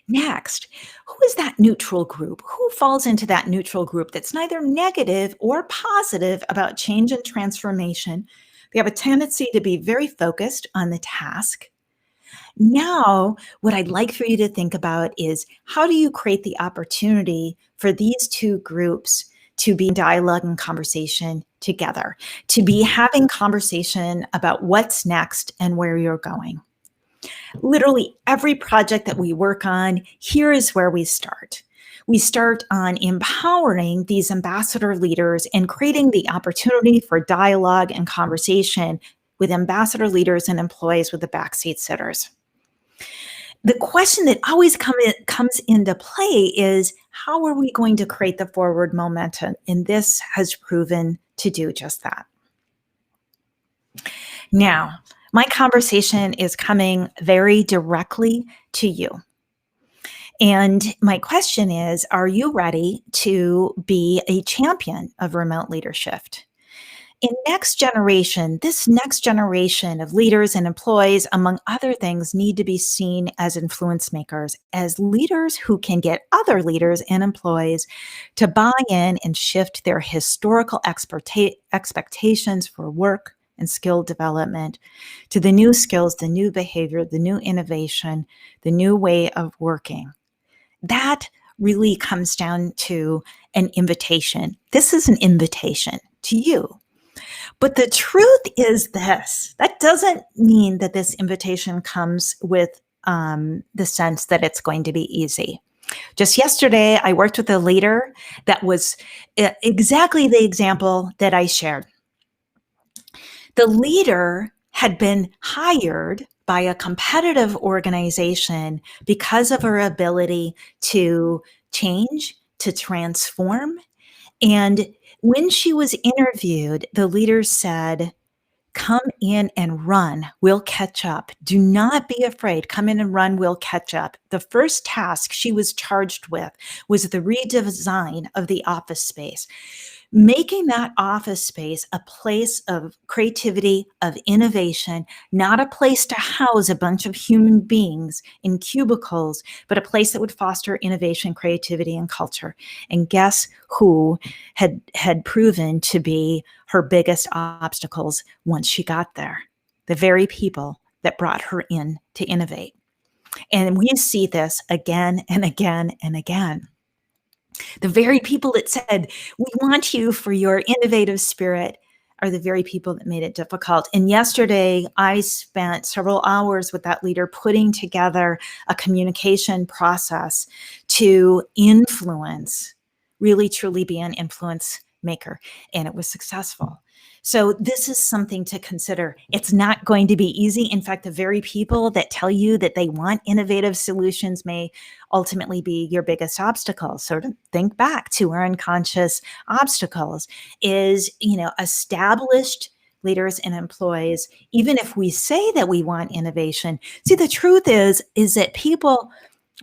Next, who is that neutral group? Who falls into that neutral group that's neither negative or positive about change and transformation? They have a tendency to be very focused on the task. Now, what I'd like for you to think about is, how do you create the opportunity for these two groups to be in dialogue and conversation together, to be having conversation about what's next and where you're going? Literally every project that we work on, here is where we start. We start on empowering these ambassador leaders and creating the opportunity for dialogue and conversation with ambassador leaders and employees with the backseat sitters. The question that always comes into play is, how are we going to create the forward momentum? And this has proven to do just that. Now, my conversation is coming very directly to you. And my question is, are you ready to be a champion of remote leadership? In this next generation of leaders and employees, among other things, need to be seen as influence makers, as leaders who can get other leaders and employees to buy in and shift their historical expectations for work and skill development to the new skills, the new behavior, the new innovation, the new way of working. That really comes down to an invitation. This is an invitation to you. But the truth is this: that doesn't mean that this invitation comes with the sense that it's going to be easy. Just yesterday, I worked with a leader that was exactly the example that I shared. The leader had been hired by a competitive organization because of her ability to change, to transform, and When she was interviewed, the leaders said, come in and run. We'll catch up. Do not be afraid. Come in and run. We'll catch up. The first task she was charged with was the redesign of the office space, making that office space a place of creativity, of innovation, not a place to house a bunch of human beings in cubicles, but a place that would foster innovation, creativity, and culture. And guess who had proven to be her biggest obstacles once she got there? The very people that brought her in to innovate. And we see this again and again and again. The very people that said, we want you for your innovative spirit, are the very people that made it difficult. And yesterday, I spent several hours with that leader putting together a communication process to influence, really truly be an influence maker. And it was successful. So this is something to consider. It's not going to be easy. In fact, the very people that tell you that they want innovative solutions may ultimately be your biggest obstacle. So to think back to our unconscious obstacles is, established leaders and employees, even if we say that we want innovation. See, the truth is that people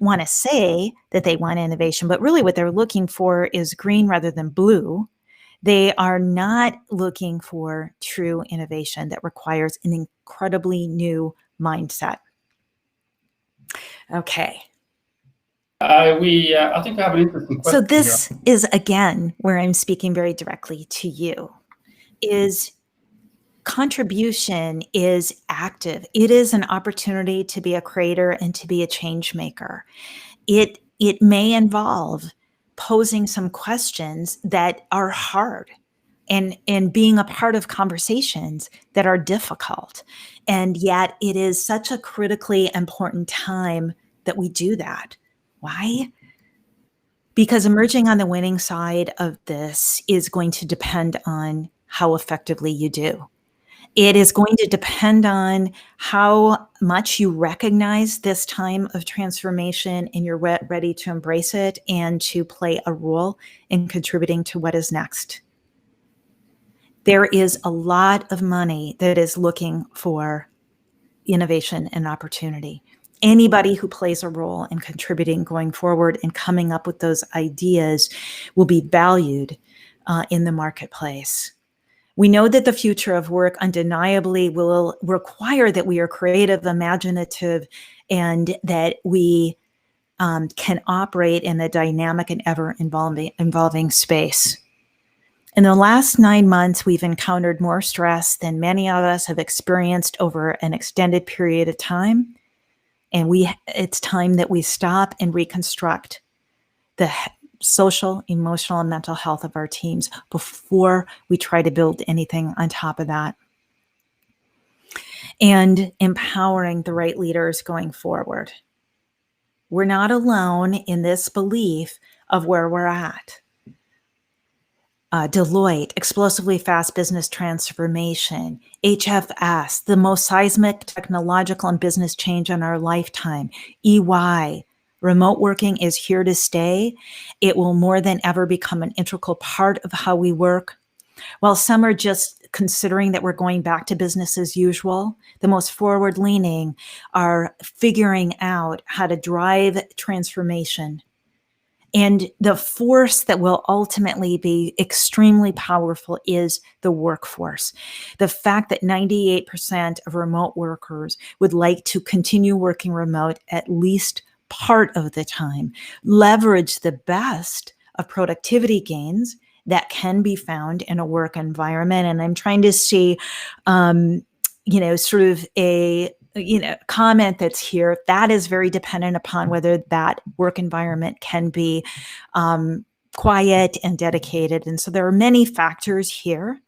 want to say that they want innovation, but really what they're looking for is green rather than blue. They are not looking for true innovation that requires an incredibly new mindset. Okay. I think we have an interesting question. So this is, again, where I'm speaking very directly to you, is contribution is active. It is an opportunity to be a creator and to be a change maker. It may involve posing some questions that are hard and being a part of conversations that are difficult. And yet it is such a critically important time that we do that. Why? Because emerging on the winning side of this is going to depend on how effectively you do. It is going to depend on how much you recognize this time of transformation and you're ready to embrace it and to play a role in contributing to what is next. There is a lot of money that is looking for innovation and opportunity. Anybody who plays a role in contributing going forward and coming up with those ideas will be valued in the marketplace. We know that the future of work undeniably will require that we are creative, imaginative, and that we can operate in a dynamic and ever-evolving space. In the last 9 months, we've encountered more stress than many of us have experienced over an extended period of time. And it's time that we stop and reconstruct the social, emotional, and mental health of our teams before we try to build anything on top of that. And empowering the right leaders going forward. We're not alone in this belief of where we're at. Deloitte, Explosively Fast Business Transformation, HFS, the most seismic technological and business change in our lifetime, EY, remote working is here to stay. It will more than ever become an integral part of how we work. While some are just considering that we're going back to business as usual, the most forward-leaning are figuring out how to drive transformation. And the force that will ultimately be extremely powerful is the workforce. The fact that 98% of remote workers would like to continue working remote at least part of the time, leverage the best of productivity gains that can be found in a work environment. And I'm trying to see, sort of a comment that's here. That is very dependent upon whether that work environment can be quiet and dedicated. And so there are many factors here,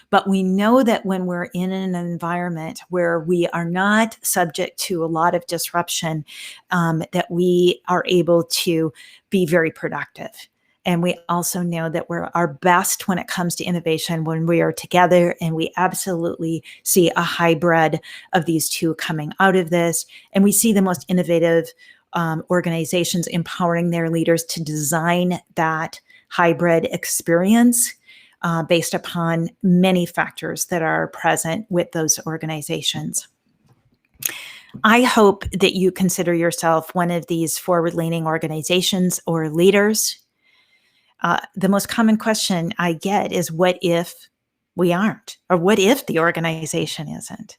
but we know that when we're in an environment where we are not subject to a lot of disruption, that we are able to be very productive. And we also know that we're our best when it comes to innovation when we are together, and we absolutely see a hybrid of these two coming out of this. And we see the most innovative organizations empowering their leaders to design that hybrid experience based upon many factors that are present with those organizations. I hope that you consider yourself one of these forward-leaning organizations or leaders. The most common question I get is, what if we aren't? Or what if the organization isn't?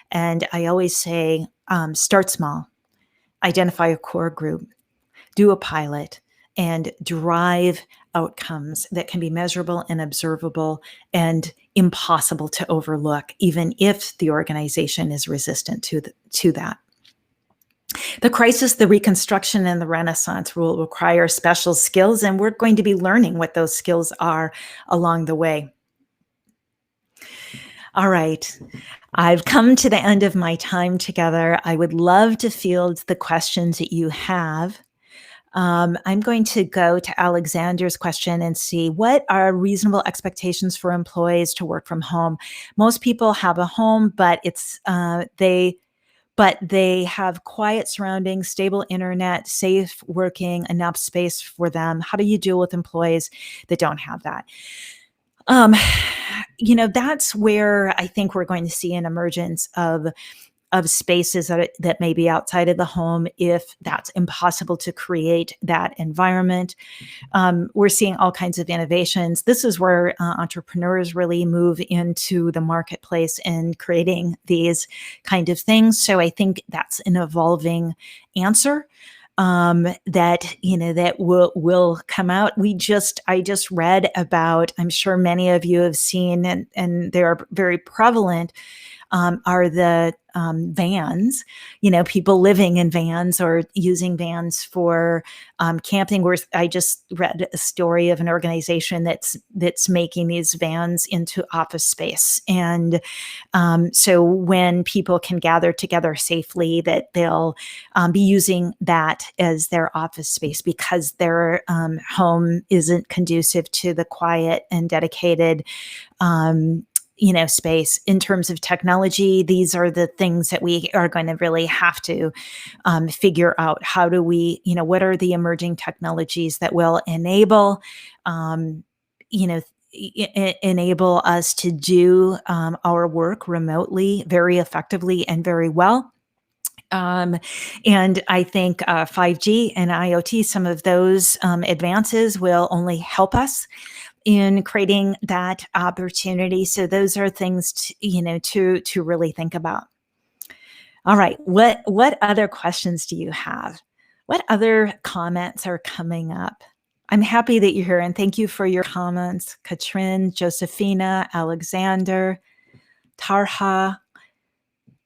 And I always say, start small, identify a core group, do a pilot, and drive outcomes that can be measurable and observable and impossible to overlook, even if the organization is resistant to that. The crisis, the reconstruction, and the renaissance will require special skills, and we're going to be learning what those skills are along the way. All right. I've come to the end of my time together. I would love to field the questions that you have. I'm going to go to Alexander's question and see, what are reasonable expectations for employees to work from home? Most people have a home, but they have quiet surroundings, stable internet, safe working, enough space for them. How do you deal with employees that don't have that? That's where I think we're going to see an emergence of spaces that may be outside of the home if that's impossible to create that environment. We're seeing all kinds of innovations. This is where entrepreneurs really move into the marketplace and creating these kind of things. So I think that's an evolving answer that will come out. I just read about, I'm sure many of you have seen, and they are very prevalent, are the vans, people living in vans or using vans for camping. Where I just read a story of an organization that's making these vans into office space. And so when people can gather together safely, that they'll be using that as their office space because their home isn't conducive to the quiet and dedicated space. In terms of technology, these are the things that we are going to really have to figure out. How do we, what are the emerging technologies that will enable, enable us to do our work remotely very effectively and very well. And I think 5G and IoT, some of those advances will only help us in creating that opportunity. So those are things to really think about. All right. What other questions do you have? What other comments are coming up? I'm happy that you're here, and thank you for your comments, Katrin, Josephina, Alexander, Tarha,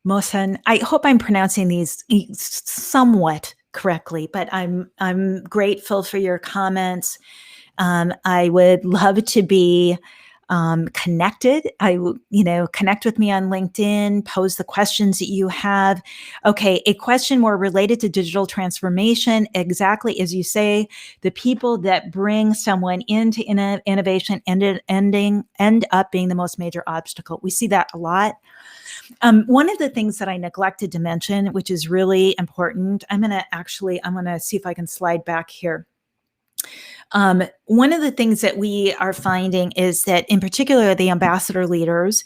Mosen. I hope I'm pronouncing these somewhat correctly, but I'm grateful for your comments. I would love to be connected. Connect with me on LinkedIn, pose the questions that you have. Okay, a question more related to digital transformation. Exactly as you say, the people that bring someone into innovation end up being the most major obstacle. We see that a lot. One of the things that I neglected to mention, which is really important, I'm going to see if I can slide back here. One of the things that we are finding is that, in particular, the ambassador leaders,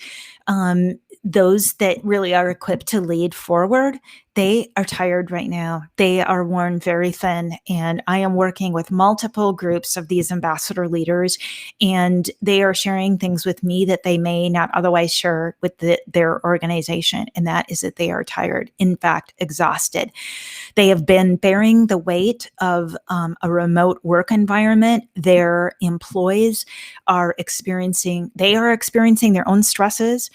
those that really are equipped to lead forward, they are tired right now. They are worn very thin. And I am working with multiple groups of these ambassador leaders, and they are sharing things with me that they may not otherwise share with their organization. And that is that they are tired, in fact, exhausted. They have been bearing the weight of a remote work environment. Their employees are experiencing their own stresses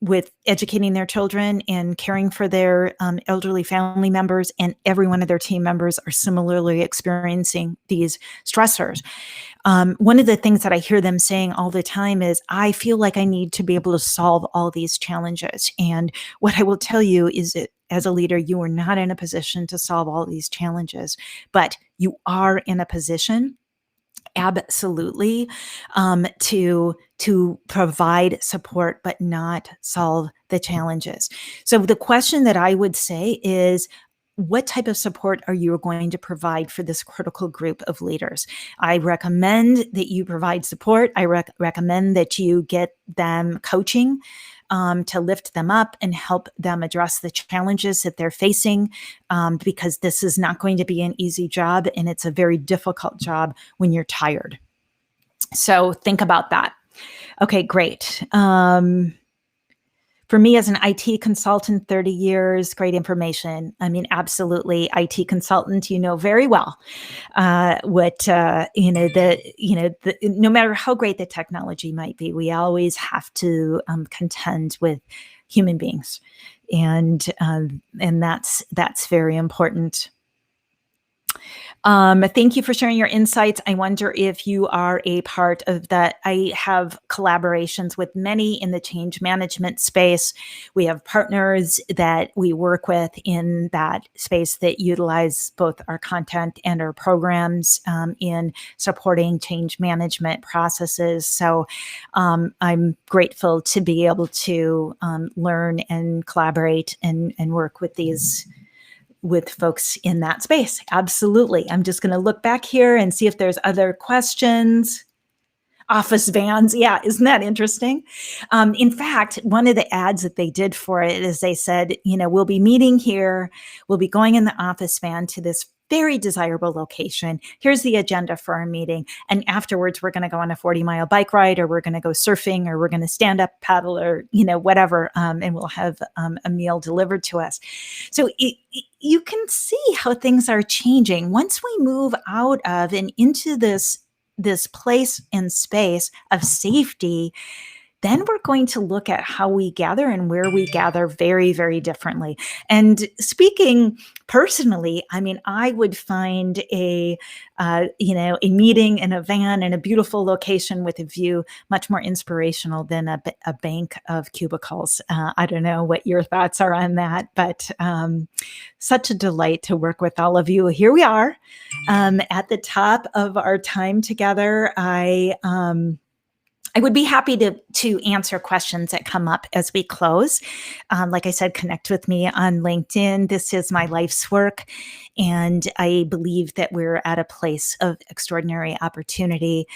with educating their children and caring for their elderly family members, and every one of their team members are similarly experiencing these stressors. One of the things that I hear them saying all the time is, I feel like I need to be able to solve all these challenges. And what I will tell you is that as a leader, you are not in a position to solve all these challenges, but you are in a position, absolutely, to provide support, but not solve the challenges. So the question that I would say is, what type of support are you going to provide for this critical group of leaders? I recommend that you provide support. I recommend that you get them coaching to lift them up and help them address the challenges that they're facing, because this is not going to be an easy job, and it's a very difficult job when you're tired. So think about that. Okay, great. For me as an IT consultant, 30 years, great information. I mean, absolutely, IT consultant, you know very well what no matter how great the technology might be, we always have to contend with human beings, and that's very important. Thank you for sharing your insights. I wonder if you are a part of that. I have collaborations with many in the change management space. We have partners that we work with in that space that utilize both our content and our programs in supporting change management processes. So I'm grateful to be able to learn and collaborate and work with folks in that space. Absolutely. I'm just going to look back here and see if there's other questions. Office vans. Yeah. Isn't that interesting? In fact, one of the ads that they did for it is they said, we'll be meeting here. We'll be going in the office van to this very desirable location. Here's the agenda for our meeting. And afterwards, we're going to go on a 40-mile bike ride, or we're going to go surfing, or we're going to stand up paddle, or, whatever. And we'll have a meal delivered to us. So you can see how things are changing. Once we move out of and into this place and space of safety, then we're going to look at how we gather and where we gather very, very differently. And speaking personally, I mean, I would find a meeting in a van in a beautiful location with a view much more inspirational than a bank of cubicles. I don't know what your thoughts are on that, but such a delight to work with all of you. Here we are at the top of our time together. I would be happy to answer questions that come up as we close. Like I said, connect with me on LinkedIn. This is my life's work, and I believe that we're at a place of extraordinary opportunity.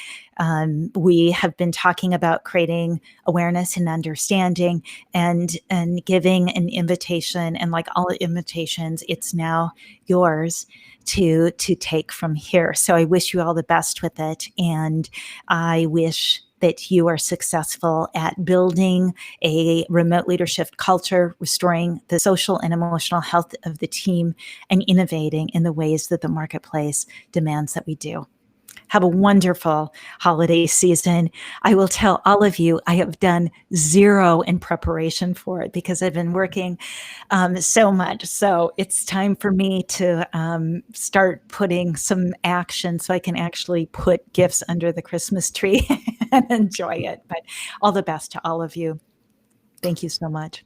We have been talking about creating awareness and understanding, and giving an invitation. And like all invitations, it's now yours to take from here. So I wish you all the best with it, and I wish that you are successful at building a remote leadership culture, restoring the social and emotional health of the team, and innovating in the ways that the marketplace demands that we do. Have a wonderful holiday season. I will tell all of you, I have done zero in preparation for it because I've been working so much. So it's time for me to start putting some action so I can actually put gifts under the Christmas tree and enjoy it. But all the best to all of you. Thank you so much.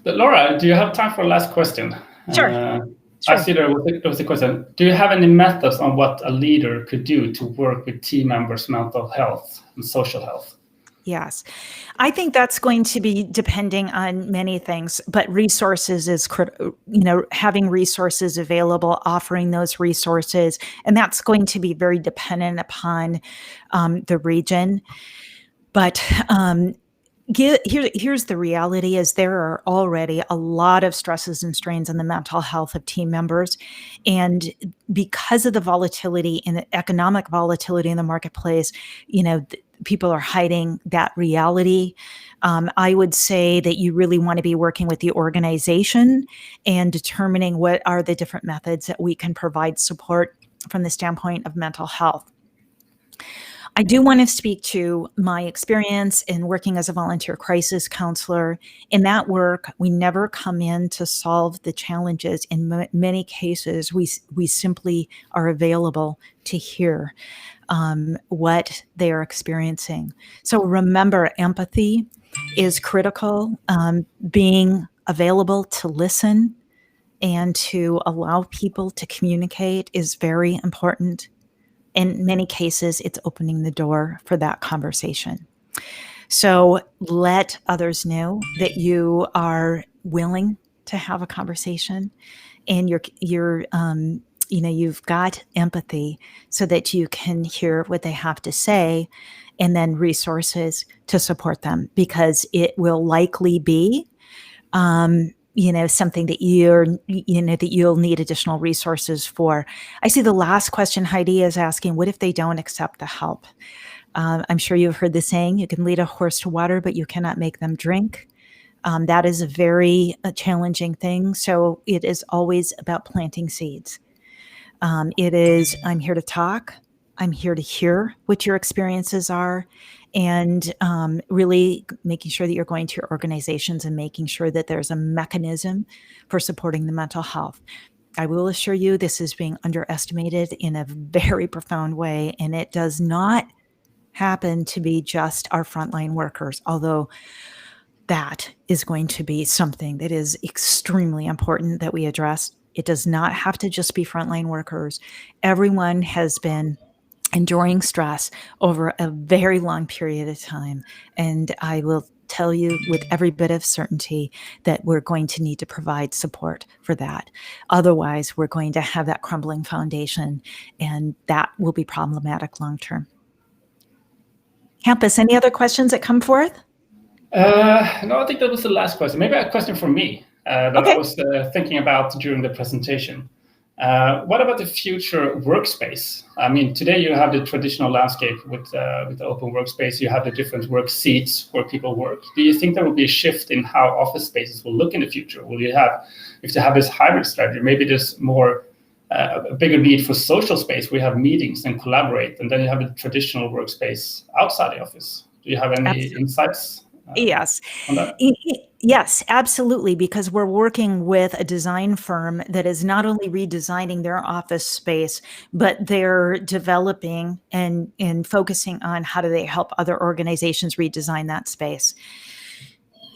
But Laura, do you have time for a last question? Sure. I see there was a question. Do you have any methods on what a leader could do to work with team members' mental health and social health? Yes, I think that's going to be depending on many things, but resources is critical, having resources available, offering those resources, and that's going to be very dependent upon the region. But here's the reality is there are already a lot of stresses and strains on the mental health of team members. And because of the volatility and the economic volatility in the marketplace, people are hiding that reality. I would say that you really want to be working with the organization and determining what are the different methods that we can provide support from the standpoint of mental health. I do want to speak to my experience in working as a volunteer crisis counselor. In that work, we never come in to solve the challenges. In many cases, we simply are available to hear what they are experiencing. So remember, empathy is critical. Being available to listen and to allow people to communicate is very important. In many cases, it's opening the door for that conversation. So let others know that you are willing to have a conversation and you've got empathy so that you can hear what they have to say, and then resources to support them, because it will likely be something that you'll need additional resources for. I see the last question Heidi is asking, what if they don't accept the help? I'm sure you've heard the saying, you can lead a horse to water, but you cannot make them drink. That is a very challenging thing. So it is always about planting seeds. It is, I'm here to talk. I'm here to hear what your experiences are, and really making sure that you're going to your organizations and making sure that there's a mechanism for supporting the mental health. I will assure you this is being underestimated in a very profound way, and it does not happen to be just our frontline workers, although that is going to be something that is extremely important that we address. It does not have to just be frontline workers. Everyone has been enduring stress over a very long period of time. And I will tell you with every bit of certainty that we're going to need to provide support for that. Otherwise, we're going to have that crumbling foundation, and that will be problematic long term. Campus, any other questions that come forth? No, I think that was the last question. Maybe a question from me that Okay. I was thinking about during the presentation. What about the future workspace? I mean, today you have the traditional landscape with the open workspace. You have the different work seats where people work. Do you think there will be a shift in how office spaces will look in the future? Will you have, if you have this hybrid strategy, maybe there's more a bigger need for social space. We have meetings and collaborate, and then you have the traditional workspace outside the office. Do you have any insights? Yes. On that? Yes, absolutely, because we're working with a design firm that is not only redesigning their office space, but they're developing and focusing on how do they help other organizations redesign that space.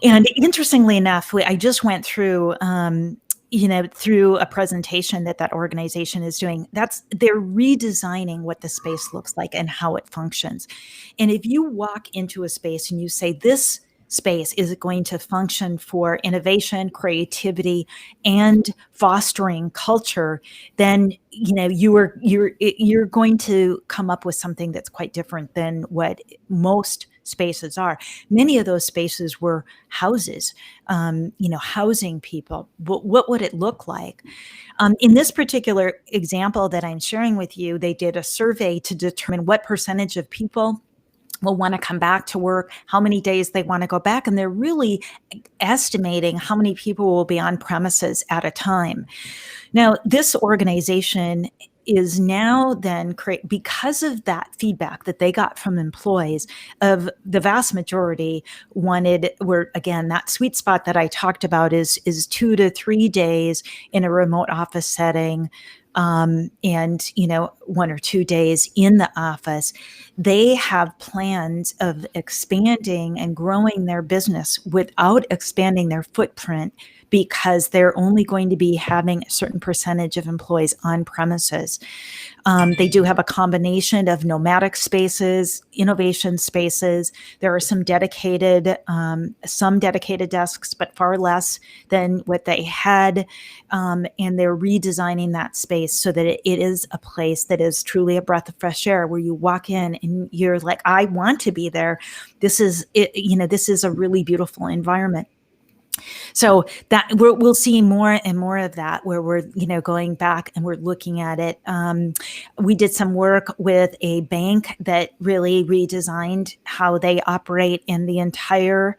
And interestingly enough, I just went through through a presentation that organization is doing. They're redesigning what the space looks like and how it functions. And if you walk into a space and you say, this space is going to function for innovation, creativity, and fostering culture, then you're going to come up with something that's quite different than what most spaces are. Many of those spaces were houses, housing people. What would it look like? In this particular example that I'm sharing with you, they did a survey to determine what percentage of people will want to come back to work, how many days they want to go back, and they're really estimating how many people will be on premises at a time. Now, this organization is now then because of that feedback that they got from employees, of the vast majority again, that sweet spot that I talked about is 2 to 3 days in a remote office setting, and 1 or 2 days in the office. They have plans of expanding and growing their business without expanding their footprint, because they're only going to be having a certain percentage of employees on premises. They do have a combination of nomadic spaces, innovation spaces. There are some dedicated desks, but far less than what they had. And they're redesigning that space so that it is a place that is truly a breath of fresh air, where you walk in and you're like, I want to be there. This is a really beautiful environment. So that we'll see more and more of that, where we're going back and we're looking at it. We did some work with a bank that really redesigned how they operate, and the entire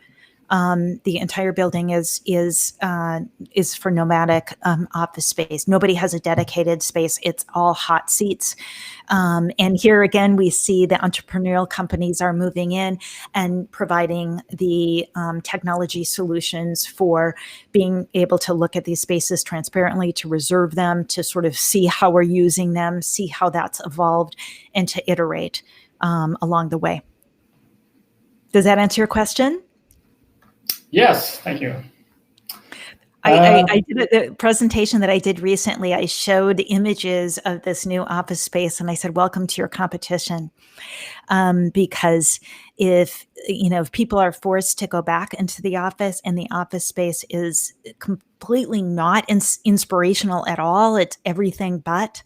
building is for nomadic office space. Nobody has a dedicated space. It's all hot seats. And here again, we see the entrepreneurial companies are moving in and providing the technology solutions for being able to look at these spaces transparently, to reserve them, to sort of see how we're using them, see how that's evolved, and to iterate along the way. Does that answer your question? Yes, thank you. I did a presentation that I did recently. I showed images of this new office space, and I said, "Welcome to your competition," because if people are forced to go back into the office, and the office space is completely not inspirational at all, it's everything but.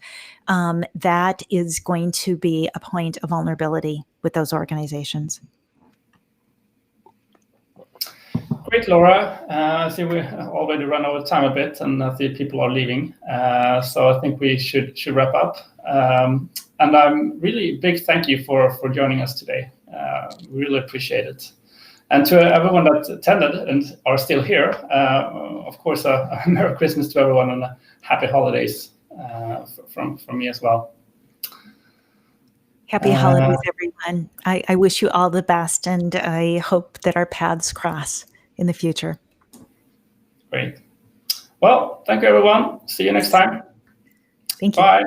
That is going to be a point of vulnerability with those organizations. Great, Laura. I see we already run out of time a bit, and I see people are leaving. So I think we should wrap up. And I'm really big thank you for joining us today. Really appreciate it. And to everyone that attended and are still here, of course, a Merry Christmas to everyone and a Happy Holidays from me as well. Happy holidays, everyone. I wish you all the best, and I hope that our paths cross in the future. Great. Well, thank you, everyone. See you next time. Thank you. Bye.